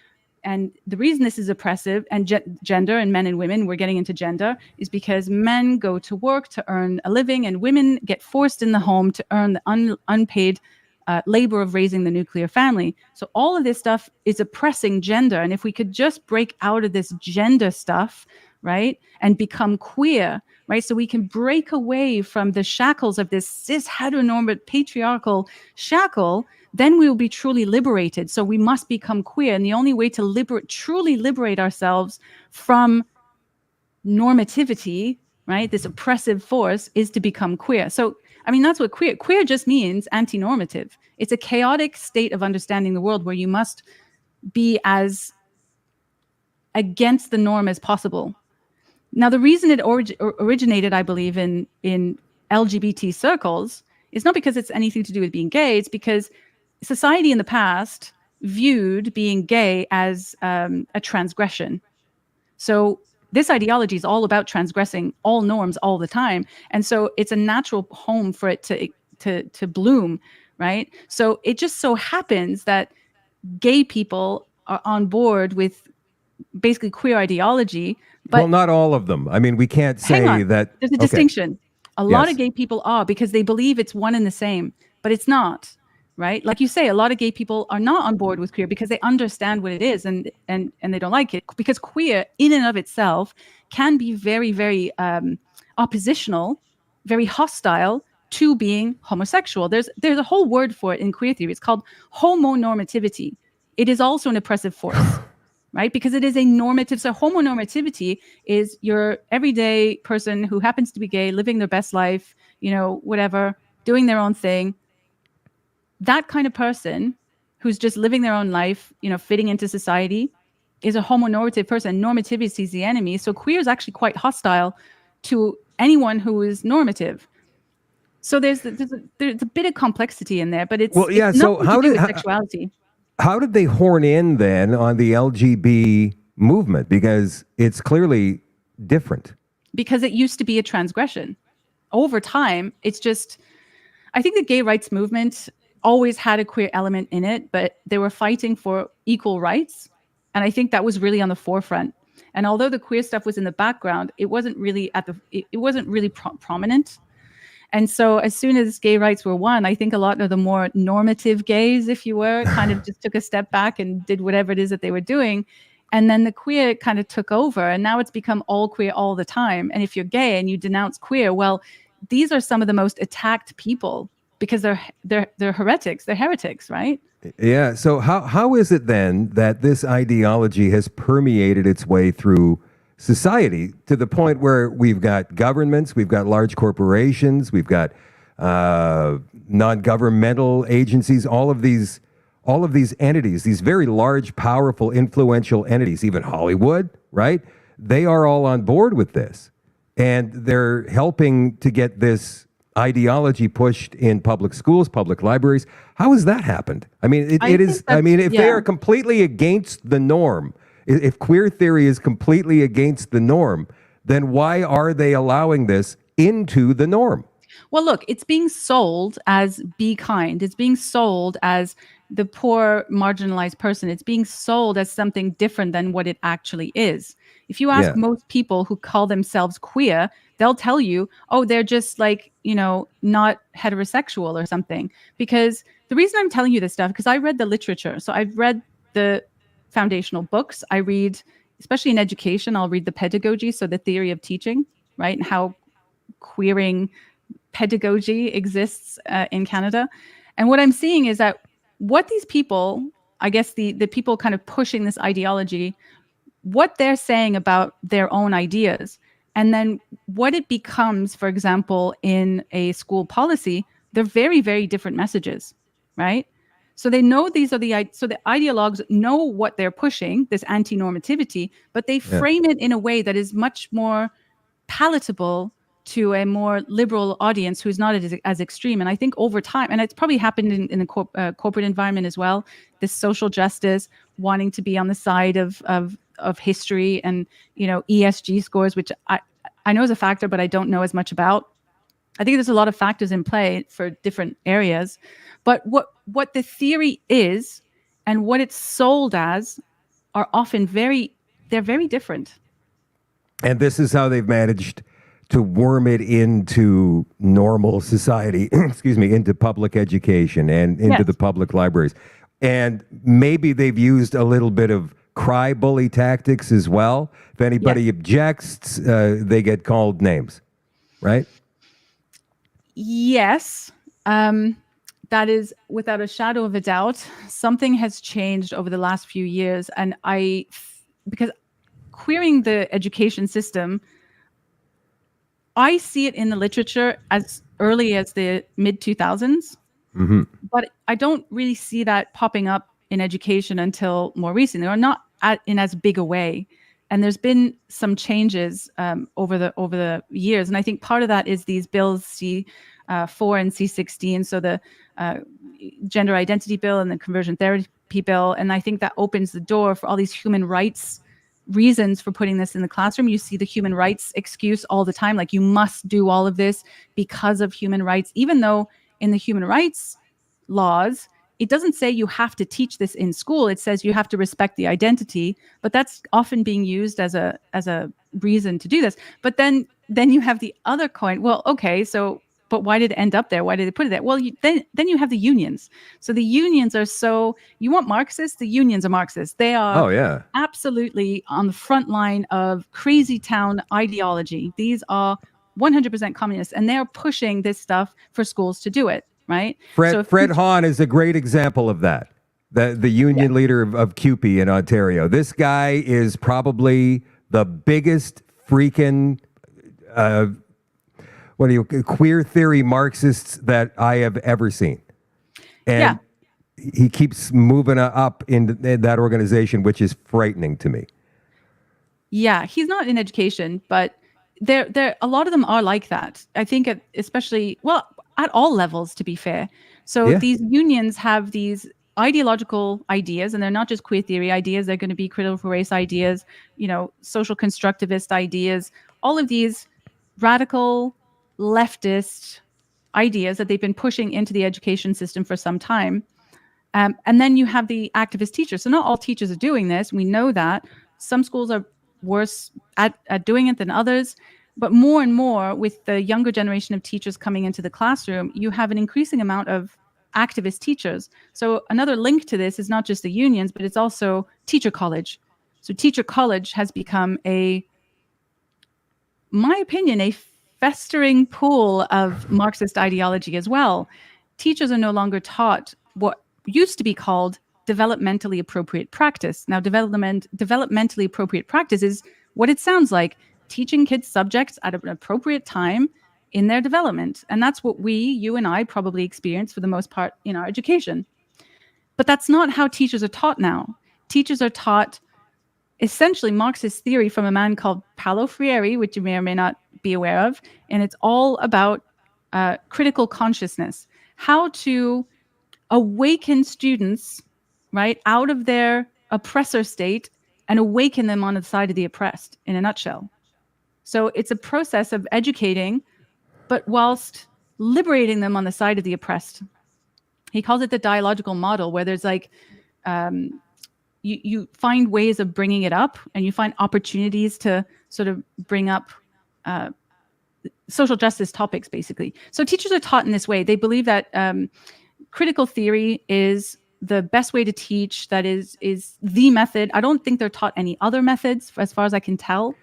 And the reason this is oppressive, and gender and men and women, we're getting into gender, is because men go to work to earn a living, and women get forced in the home to earn the unpaid labor of raising the nuclear family. So all of this stuff is oppressing gender. And if we could just break out of this gender stuff, right, and become queer, right, so we can break away from the shackles of this cis heteronormative patriarchal shackle, then we will be truly liberated. So we must become queer. And the only way to truly liberate ourselves from normativity, right, this oppressive force, is to become queer. So I mean, that's what queer just means, anti-normative. It's a chaotic state of understanding the world where you must be as against the norm as possible. Now, the reason it originated, I believe, in LGBT circles is not because it's anything to do with being gay. It's because society in the past viewed being gay as a transgression. So this ideology is all about transgressing all norms all the time. And so it's a natural home for it to bloom, right? So it just so happens that gay people are on board with basically queer ideology. But well, not all of them. I mean, we can't say that. There's a distinction. A lot of gay people are, because they believe it's one and the same, but it's not. Right? Like you say, a lot of gay people are not on board with queer because they understand what it is and they don't like it, because queer in and of itself can be very, very oppositional, very hostile to being homosexual. There's a whole word for it in queer theory. It's called homonormativity. It is also an oppressive force, right? Because it is a normative. So homonormativity is your everyday person who happens to be gay, living their best life, whatever, doing their own thing. That kind of person who's just living their own life, fitting into society, is a homonormative person. Normativity is the enemy. So queer is actually quite hostile to anyone who is normative. So there's a bit of complexity in there, but it's it's so nothing to do with sexuality. How did they horn in then on the LGB movement? Because it's clearly different. Because it used to be a transgression. Over time, it's just, I think the gay rights movement always had a queer element in it, but they were fighting for equal rights. And I think that was really on the forefront. And although the queer stuff was in the background, it wasn't really prominent. And so as soon as gay rights were won, I think a lot of the more normative gays, if you were, kind of just took a step back and did whatever it is that they were doing. And then the queer kind of took over, and now it's become all queer all the time. And if you're gay and you denounce queer, well, these are some of the most attacked people, because they're heretics. They're heretics, right? Yeah. So how is it then that this ideology has permeated its way through society to the point where we've got governments, we've got large corporations, we've got non-governmental agencies, all of these entities, these very large, powerful, influential entities, even Hollywood, right? They are all on board with this, and they're helping to get this ideology pushed in public schools, public libraries. How has that happened? I mean, if they are completely against the norm, if queer theory is completely against the norm, then why are they allowing this into the norm? Well, look, it's being sold as be kind. It's being sold as the poor, marginalized person. It's being sold as something different than what it actually is. If you ask most people who call themselves queer, they'll tell you, oh, they're just like, not heterosexual or something. Because the reason I'm telling you this stuff, because I read the literature. So I've read the foundational books. I read, especially in education, I'll read the pedagogy, so the theory of teaching, right, and how queering pedagogy exists in Canada. And what I'm seeing is that what these people, I guess the people kind of pushing this ideology, what they're saying about their own ideas, and then what it becomes, for example, in a school policy, they're very, very different messages, right? So they know these are so the ideologues know what they're pushing, this anti-normativity, but they frame it in a way that is much more palatable to a more liberal audience who's not as extreme. And I think over time, and it's probably happened in the corporate environment as well, this social justice, wanting to be on the side of history and, ESG scores, which I know is a factor, but I don't know as much about. I think there's a lot of factors in play for different areas. But what the theory is and what it's sold as are often they're very different. And this is how they've managed to worm it into normal society, excuse me, into public education and into the public libraries. And maybe they've used a little bit of cry bully tactics as well. If anybody objects, they get called names, right? Yes. That is, without a shadow of a doubt, something has changed over the last few years. And because queering the education system, I see it in the literature as early as the mid 2000s, but I don't really see that popping up in education until more recently, or not in as big a way. And there's been some changes over the years, and I think part of that is these bills C4 and C16, so the gender identity bill and the conversion therapy bill, and I think that opens the door for all these human rights reasons for putting this in the classroom. You see the human rights excuse all the time, like you must do all of this because of human rights, even though in the human rights laws, it doesn't say you have to teach this in school. It says you have to respect the identity, but that's often being used as a reason to do this. But then you have the other coin. Well, okay, so but why did it end up there? Why did they put it there? Well, then you have the unions. So the unions are you want Marxists? The unions are Marxists. They are absolutely on the front line of crazy town ideology. These are 100% communists, and they're pushing this stuff for schools to do it, right? Fred Hahn is a great example of that. The union leader of CUPE in Ontario. This guy is probably the biggest freaking queer theory Marxists that I have ever seen. And he keeps moving up in that organization, which is frightening to me. Yeah, he's not in education, but there a lot of them are like that. I think especially at all levels, to be fair. So these unions have these ideological ideas, and they're not just queer theory ideas. They're going to be critical race ideas, social constructivist ideas, all of these radical leftist ideas that they've been pushing into the education system for some time. And then you have the activist teachers. So not all teachers are doing this. We know that. Some schools are worse at doing it than others. But more and more, with the younger generation of teachers coming into the classroom, you have an increasing amount of activist teachers. So another link to this is not just the unions, but it's also teacher college. So teacher college has become my opinion, a festering pool of Marxist ideology as well. Teachers are no longer taught what used to be called developmentally appropriate practice. Now, developmentally appropriate practice is what it sounds like: teaching kids subjects at an appropriate time in their development. And that's what you and I probably experience for the most part in our education. But that's not how teachers are taught now. Teachers are taught essentially Marxist theory from a man called Paulo Freire, which you may or may not be aware of. And it's all about critical consciousness, how to awaken students, right, out of their oppressor state and awaken them on the side of the oppressed, in a nutshell. So it's a process of educating, but whilst liberating them on the side of the oppressed. He calls it the dialogical model, where there's you find ways of bringing it up, and you find opportunities to sort of bring up social justice topics, basically. So teachers are taught in this way. They believe that critical theory is the best way to teach. That is the method. I don't think they're taught any other methods, as far as I can tell.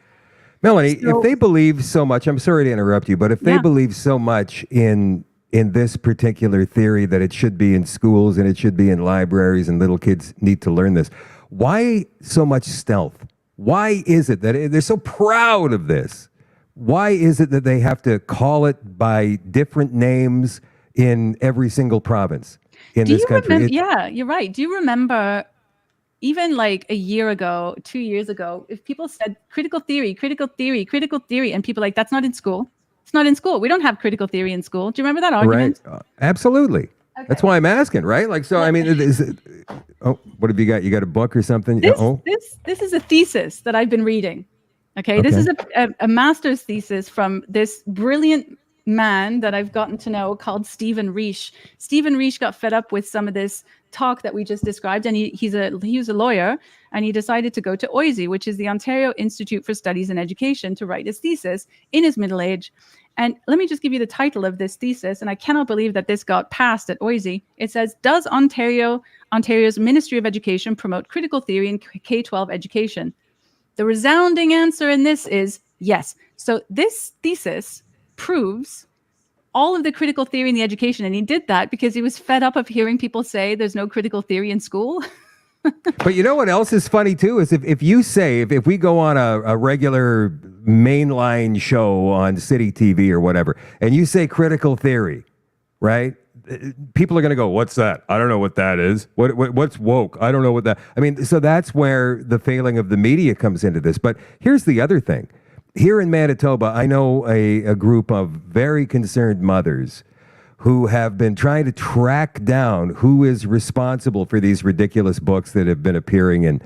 Melanie, So- if they believe so much, I'm sorry to interrupt you, but if they Yeah. believe so much in this particular theory that it should be in schools and it should be in libraries and little kids need to learn this, why so much stealth? Why is it that they're so proud of this? Why is it that they have to call it by different names in every single province in this country? Yeah, you're right. Do you remember even like a year ago, 2 years ago, if people said critical theory, and people like, that's not in school. It's not in school. We don't have critical theory in school. Do you remember that argument? Right. Absolutely. Okay. That's why I'm asking, right? Like, so, I mean, what have you got? You got a book or something? This is a thesis that I've been reading. Okay. This is a master's thesis from this brilliant man that I've gotten to know called Stephen Reish. Stephen Reish got fed up with some of this talk that we just described, and he was a lawyer, and he decided to go to OISE, which is the Ontario Institute for Studies in Education, to write his thesis in his middle age. And let me just give you the title of this thesis, and I cannot believe that this got passed at OISE. It says, "Does Ontario's Ministry of Education promote critical theory in K-12 education?" The resounding answer in this is yes. So this thesis proves all of the critical theory in the education, and he did that because he was fed up of hearing people say there's no critical theory in school. But you know what else is funny too is if you say if we go on a regular mainline show on City TV or whatever, and you say critical theory, right? People are going to go, "What's that? I don't know what that is. What's woke? I don't know what that." I mean, so that's where the failing of the media comes into this. But here's the other thing. Here in Manitoba, I know a group of very concerned mothers who have been trying to track down who is responsible for these ridiculous books that have been appearing in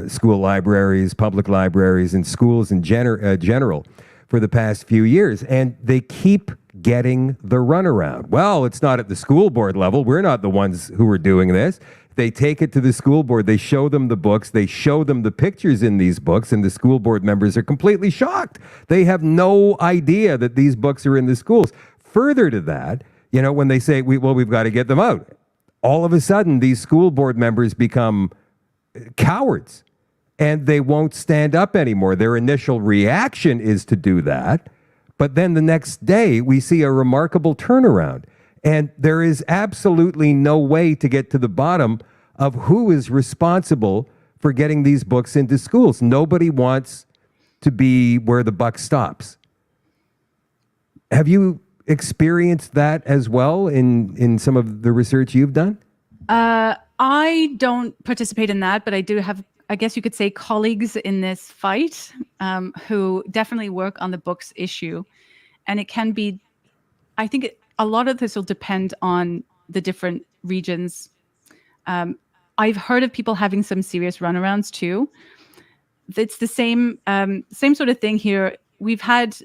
school libraries, public libraries, and schools in general for the past few years. And they keep getting the runaround. Well, it's not at the school board level. We're not the ones who are doing this. They take it to the school board. They show them the books. They show them the pictures in these books, and the school board members are completely shocked. They have no idea that these books are in the schools. Further to that, when they say, we've got to get them out, all of a sudden, these school board members become cowards, and they won't stand up anymore. Their initial reaction is to do that, but then the next day, we see a remarkable turnaround. And there is absolutely no way to get to the bottom of who is responsible for getting these books into schools. Nobody wants to be where the buck stops. Have you experienced that as well in some of the research you've done? I don't participate in that, but I do have, I guess you could say, colleagues in this fight who definitely work on the books issue. And it can be, I think a lot of this will depend on the different regions. I've heard of people having some serious runarounds too. It's the same sort of thing here. We've had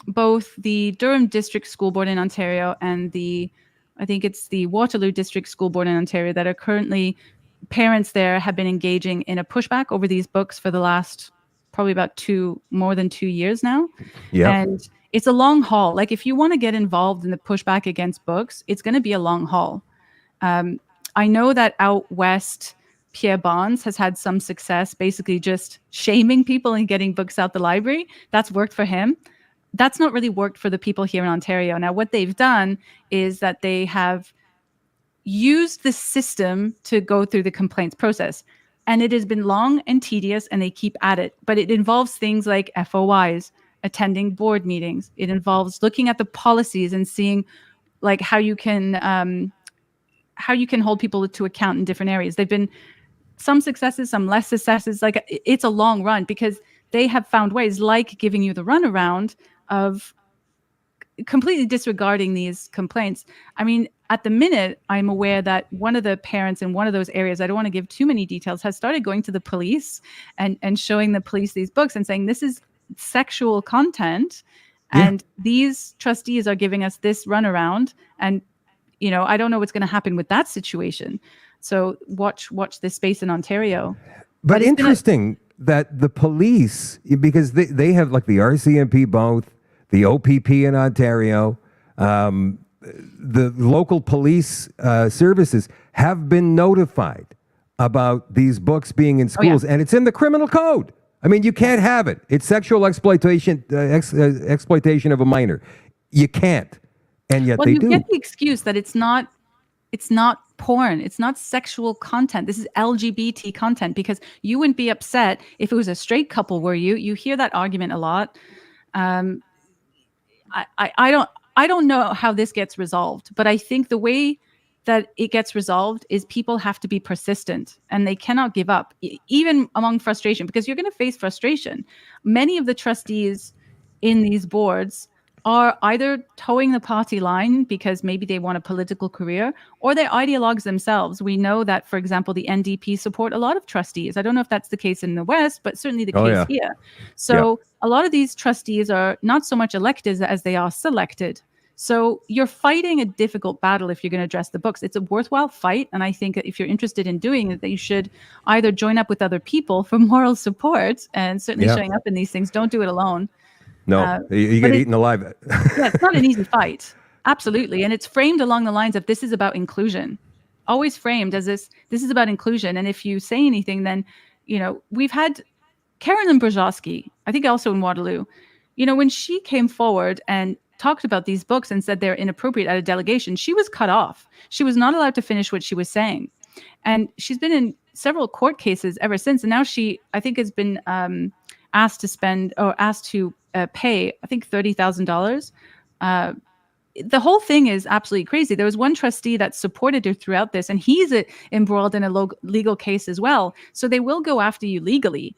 both the Durham District School Board in Ontario and I think it's the Waterloo District School Board in Ontario that are currently, parents there have been engaging in a pushback over these books for the last probably about more than 2 years now. Yeah. And it's a long haul. Like, if you want to get involved in the pushback against books, it's going to be a long haul. I know that out west, Pierre Bonds has had some success basically just shaming people and getting books out the library. That's worked for him. That's not really worked for the people here in Ontario. Now, what they've done is that they have used the system to go through the complaints process. And it has been long and tedious, and they keep at it. But it involves things like FOIs, attending board meetings. It involves looking at the policies and seeing like how you can hold people to account in different areas. They've been some successes, some less successes. Like, it's a long run because they have found ways, like giving you the runaround, of completely disregarding these complaints. I mean, at the minute, I'm aware that one of the parents in one of those areas, I don't want to give too many details, has started going to the police and showing the police these books and saying, this is sexual content, and these trustees are giving us this runaround, and I don't know what's going to happen with that situation. So watch this space in Ontario. But interesting that the police, because they have like the RCMP both, the OPP in Ontario, the local police services have been notified about these books being in schools, and it's in the criminal code. I mean, you can't have it. It's sexual exploitation, exploitation of a minor. You can't, and yet they do. Well, you get the excuse that it's not porn. It's not sexual content. This is LGBT content, because you wouldn't be upset if it was a straight couple, were you? You hear that argument a lot. I don't know how this gets resolved, but I think the way that it gets resolved is people have to be persistent, and they cannot give up, even among frustration, because you're going to face frustration. Many of the trustees in these boards are either towing the party line because maybe they want a political career, or they're ideologues themselves. We know that, for example, the NDP support a lot of trustees. I don't know if that's the case in the West, but certainly the case here. So a lot of these trustees are not so much elected as they are selected. So you're fighting a difficult battle if you're going to address the books. It's a worthwhile fight. And I think that if you're interested in doing it, that you should either join up with other people for moral support, and certainly showing up in these things. Don't do it alone. No, you get eaten alive. It's not an easy fight. Absolutely. And it's framed along the lines of, this is about inclusion. Always framed as this is about inclusion. And if you say anything, then, we've had Carolyn Brzozowski, I think also in Waterloo, when she came forward and talked about these books and said they're inappropriate at a delegation, she was cut off. She was not allowed to finish what she was saying. And she's been in several court cases ever since. And now she, I think, has been asked to pay, I think, $30,000. The whole thing is absolutely crazy. There was one trustee that supported her throughout this, and he's embroiled in a legal case as well. So they will go after you legally.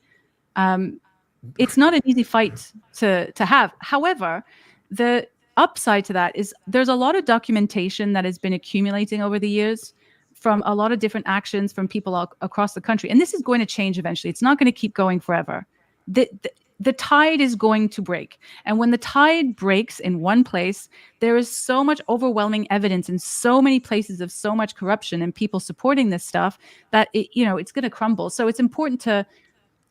It's not an easy fight to have. However, the upside to that is there's a lot of documentation that has been accumulating over the years from a lot of different actions from people across the country. And this is going to change eventually. It's not going to keep going forever. The tide is going to break. And when the tide breaks in one place, there is so much overwhelming evidence in so many places of so much corruption and people supporting this stuff that it's going to crumble. So it's important to,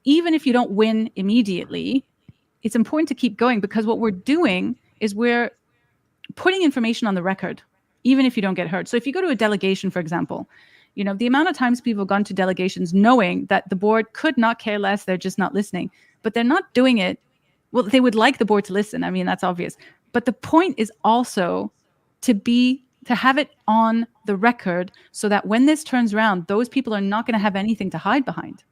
even if you don't win immediately, it's important to keep going, because what we're doing is we're putting information on the record, even if you don't get heard. So if you go to a delegation, for example, the amount of times people have gone to delegations knowing that the board could not care less, they're just not listening, but they're not doing it. Well, they would like the board to listen. I mean, that's obvious. But the point is also to have it on the record so that when this turns around, those people are not going to have anything to hide behind.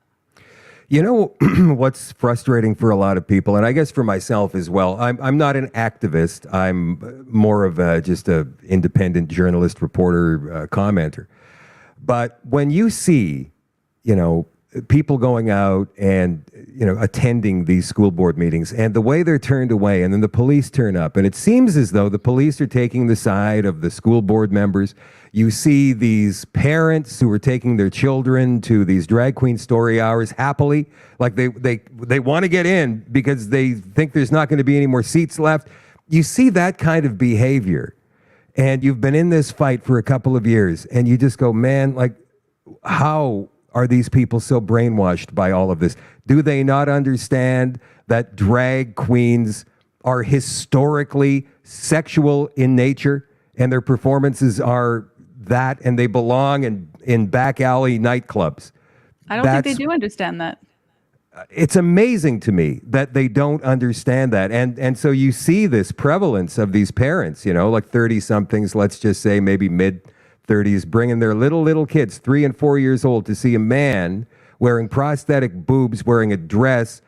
What's frustrating for a lot of people, and I guess for myself as well, I'm not an activist. I'm more of just a independent journalist, reporter, commenter. But when you see, people going out and, attending these school board meetings, and the way they're turned away, and then the police turn up, and it seems as though the police are taking the side of the school board members. You see these parents who are taking their children to these drag queen story hours happily, like they want to get in because they think there's not going to be any more seats left. You see that kind of behavior, and you've been in this fight for a couple of years, and you just go, man, like, how are these people so brainwashed by all of this? Do they not understand that drag queens are historically sexual in nature, and their performances are that, and they belong in back alley nightclubs? I don't think they do understand that. It's amazing to me that they don't understand that. And so you see this prevalence of these parents, like 30-somethings, let's just say maybe mid-30s, bringing their little kids, 3 and 4 years old, to see a man wearing prosthetic boobs, wearing a dress,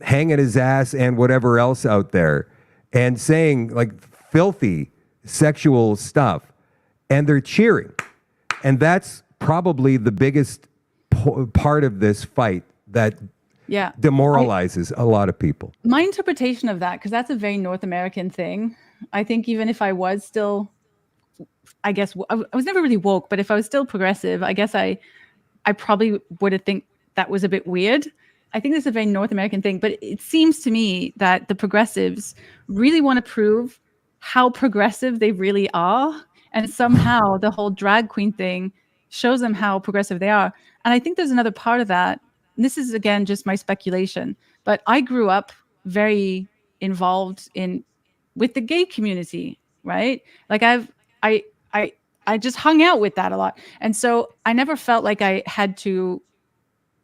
hanging his ass and whatever else out there, and saying like filthy sexual stuff. And they're cheering. And that's probably the biggest part of this fight that demoralizes a lot of people. My interpretation of that, because that's a very North American thing, I think even if I was still, I guess, I was never really woke, but if I was still progressive, I guess I probably would have think that was a bit weird. I think this is a very North American thing, but it seems to me that the progressives really want to prove how progressive they really are. And somehow the whole drag queen thing shows them how progressive they are. And I think there's another part of that. And this is, again, just my speculation, but I grew up very involved with the gay community, right? Like I I I just hung out with that a lot. And so I never felt like I had to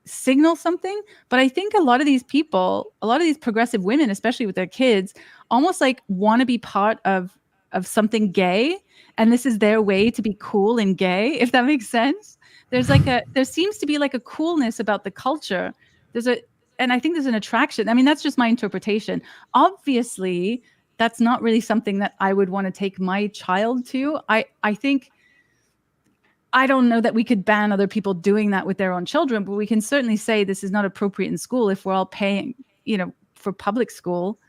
signal something. But I think a lot of these people, a lot of these progressive women, especially with their kids, almost like want to be part of something gay, and this is their way to be cool and gay, if that makes sense. There seems to be like a coolness about the culture. And I think there's an attraction. I mean, that's just my interpretation. Obviously, that's not really something that I would want to take my child to. I think I don't know that we could ban other people doing that with their own children, but we can certainly say this is not appropriate in school if we're all paying, for public school.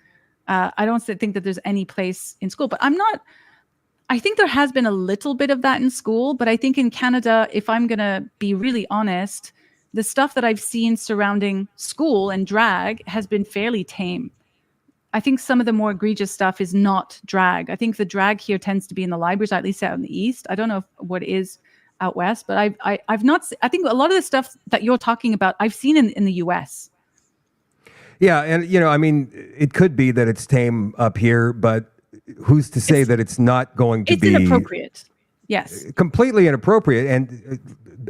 I don't think that there's any place in school, but I think there has been a little bit of that in school, but I think in Canada, if I'm going to be really honest, the stuff that I've seen surrounding school and drag has been fairly tame. I think some of the more egregious stuff is not drag. I think the drag here tends to be in the libraries, at least out in the East. I don't know what is out West, but I've not, I think a lot of the stuff that you're talking about, I've seen in the US. Yeah. And, I mean, it could be that it's tame up here, but who's to say that it's not going to be inappropriate? Yes. Completely inappropriate. And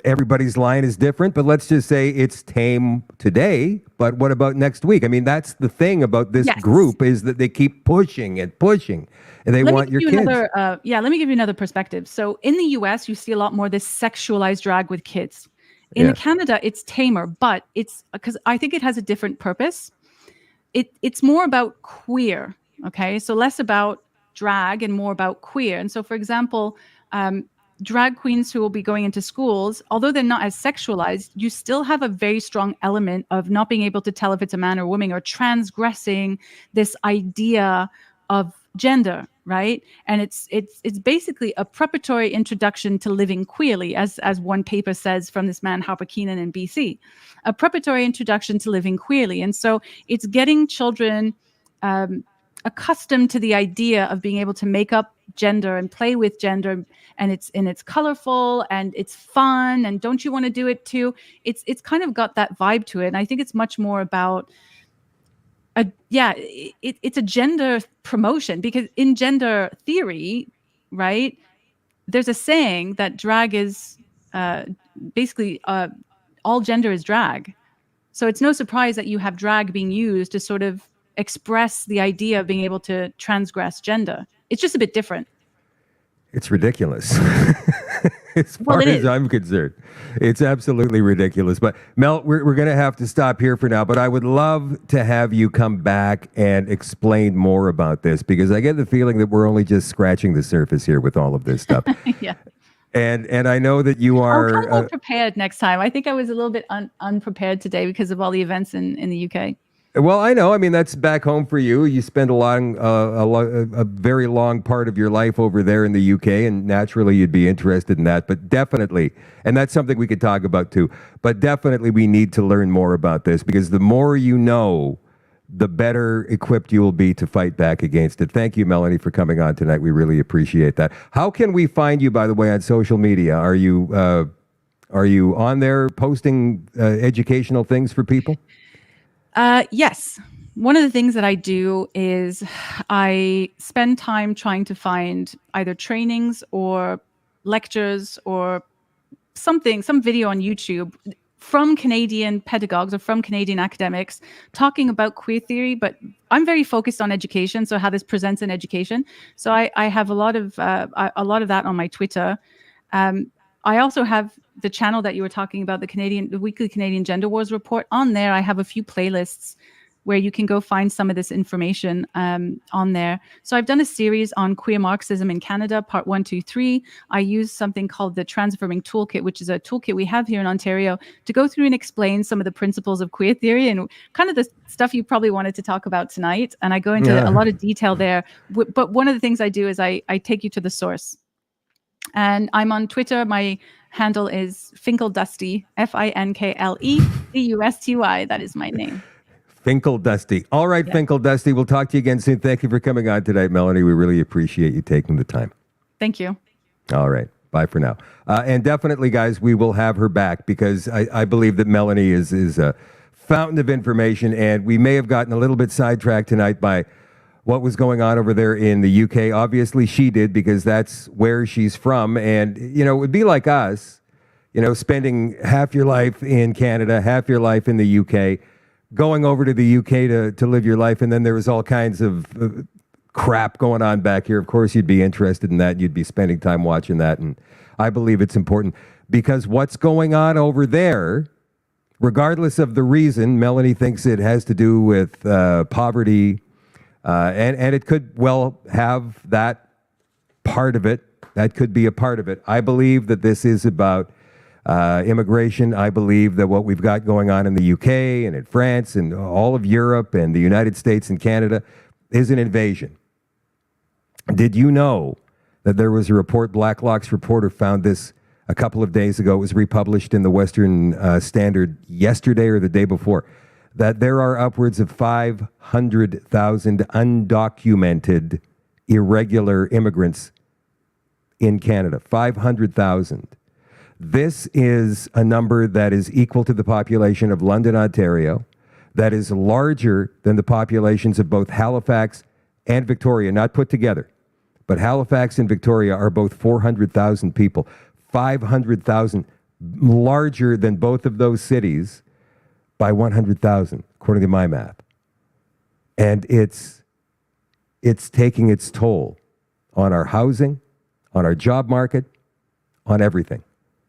everybody's line is different, but let's just say it's tame today. But what about next week? I mean, that's the thing about this group is that they keep pushing and pushing, and they want your kids. Let me give you another perspective. So in the US, you see a lot more this sexualized drag with kids. In Canada, it's tamer, but it's because I think it has a different purpose. It's more about queer. Okay, so less about drag and more about queer. And so, for example, drag queens who will be going into schools, although they're not as sexualized, you still have a very strong element of not being able to tell if it's a man or woman, or transgressing this idea of gender, right? And it's basically a preparatory introduction to living queerly, as one paper says from this man Harper Keenan in BC, a preparatory introduction to living queerly. And so it's getting children accustomed to the idea of being able to make up gender and play with gender, and it's colorful and it's fun, and don't you want to do it too? It's kind of got that vibe to it, and I think it's much more about it's a gender promotion, because in gender theory, right, there's a saying that drag is basically all gender is drag. So it's no surprise that you have drag being used to sort of express the idea of being able to transgress gender. It's just a bit different. It's ridiculous. As far as I'm concerned, it's absolutely ridiculous. But Mel, we're going to have to stop here for now, but I would love to have you come back and explain more about this, because I get the feeling that we're only just scratching the surface here with all of this stuff. Yeah. And I know that you are... I'll come more prepared next time. I think I was a little bit unprepared today because of all the events in the UK. Well, I know. I mean, that's back home for you. You spend a very long part of your life over there in the UK, and naturally you'd be interested in that. But definitely, and that's something we could talk about too, but definitely we need to learn more about this, because the more you know, the better equipped you will be to fight back against it. Thank you, Melanie, for coming on tonight. We really appreciate that. How can we find you, by the way, on social media? Are you on there posting educational things for people? Yes. One of the things that I do is I spend time trying to find either trainings or lectures or some video on YouTube from Canadian pedagogues or from Canadian academics talking about queer theory. But I'm very focused on education, so how this presents in education. So I have a lot of that on my Twitter. I also have the channel that you were talking about, the weekly Canadian Gender Wars report. On there, I have a few playlists where you can go find some of this information on there. So I've done a series on queer Marxism in Canada, part 1, 2, 3. I use something called the Transforming Toolkit, which is a toolkit we have here in Ontario to go through and explain some of the principles of queer theory and kind of the stuff you probably wanted to talk about tonight. And I go into a lot of detail there. But one of the things I do is I take you to the source. And I'm on Twitter. My handle is FinkleDusty, FinkleDusty. That is my name. FinkleDusty. All right, FinkleDusty. We'll talk to you again soon. Thank you for coming on tonight, Melanie. We really appreciate you taking the time. Thank you. All right. Bye for now. And definitely, guys, we will have her back, because I believe that Melanie is a fountain of information, and we may have gotten a little bit sidetracked tonight by what was going on over there in the UK. Obviously, she did because that's where she's from. And, it would be like us, spending half your life in Canada, half your life in the UK, going over to the UK to live your life. And then there was all kinds of crap going on back here. Of course, you'd be interested in that. You'd be spending time watching that. And I believe it's important because what's going on over there, regardless of the reason, Melanie thinks it has to do with poverty, and it could well have that part of it. That could be a part of it. I believe that this is about immigration. I believe that what we've got going on in the UK and in France and all of Europe and the United States and Canada is an invasion. Did you know that there was a report, Blacklock's reporter found this a couple of days ago. It was republished in the Western Standard yesterday or the day before, that there are upwards of 500,000 undocumented irregular immigrants in Canada. 500,000. This is a number that is equal to the population of London, Ontario, that is larger than the populations of both Halifax and Victoria, not put together. But Halifax and Victoria are both 400,000 people. 500,000, larger than both of those cities by 100,000, according to my math. And it's taking its toll on our housing, on our job market, on everything,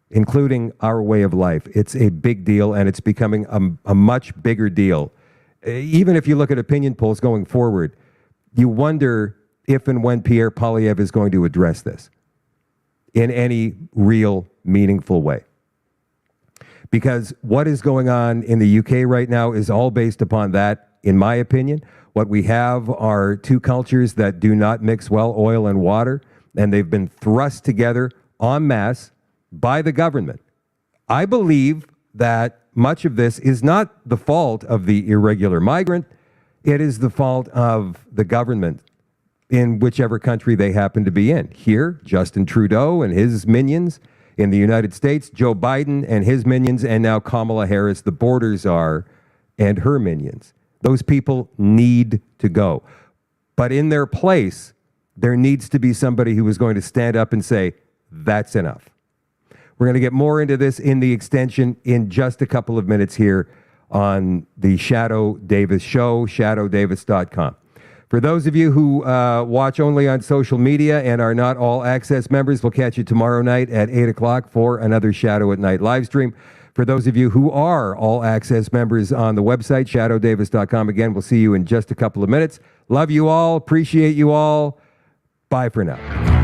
including our way of life. It's a big deal, and it's becoming a much bigger deal. Even if you look at opinion polls going forward, you wonder if and when Pierre Poilievre is going to address this in any real, meaningful way. Because what is going on in the UK right now is all based upon that, in my opinion. What we have are two cultures that do not mix well, oil and water, and they've been thrust together en masse by the government. I believe that much of this is not the fault of the irregular migrant. It is the fault of the government in whichever country they happen to be in. Here, Justin Trudeau and his minions. In the United States, Joe Biden and his minions, and now Kamala Harris, the borders czar, and her minions. Those people need to go. But in their place, there needs to be somebody who is going to stand up and say, that's enough. We're going to get more into this in the extension in just a couple of minutes here on the Shadow Davis Show, shadowdavis.com. For those of you who watch only on social media and are not all access members, we'll catch you tomorrow night at 8 o'clock for another Shadow at Night live stream. For those of you who are all access members on the website, shadowdavis.com, again, we'll see you in just a couple of minutes. Love you all. Appreciate you all. Bye for now.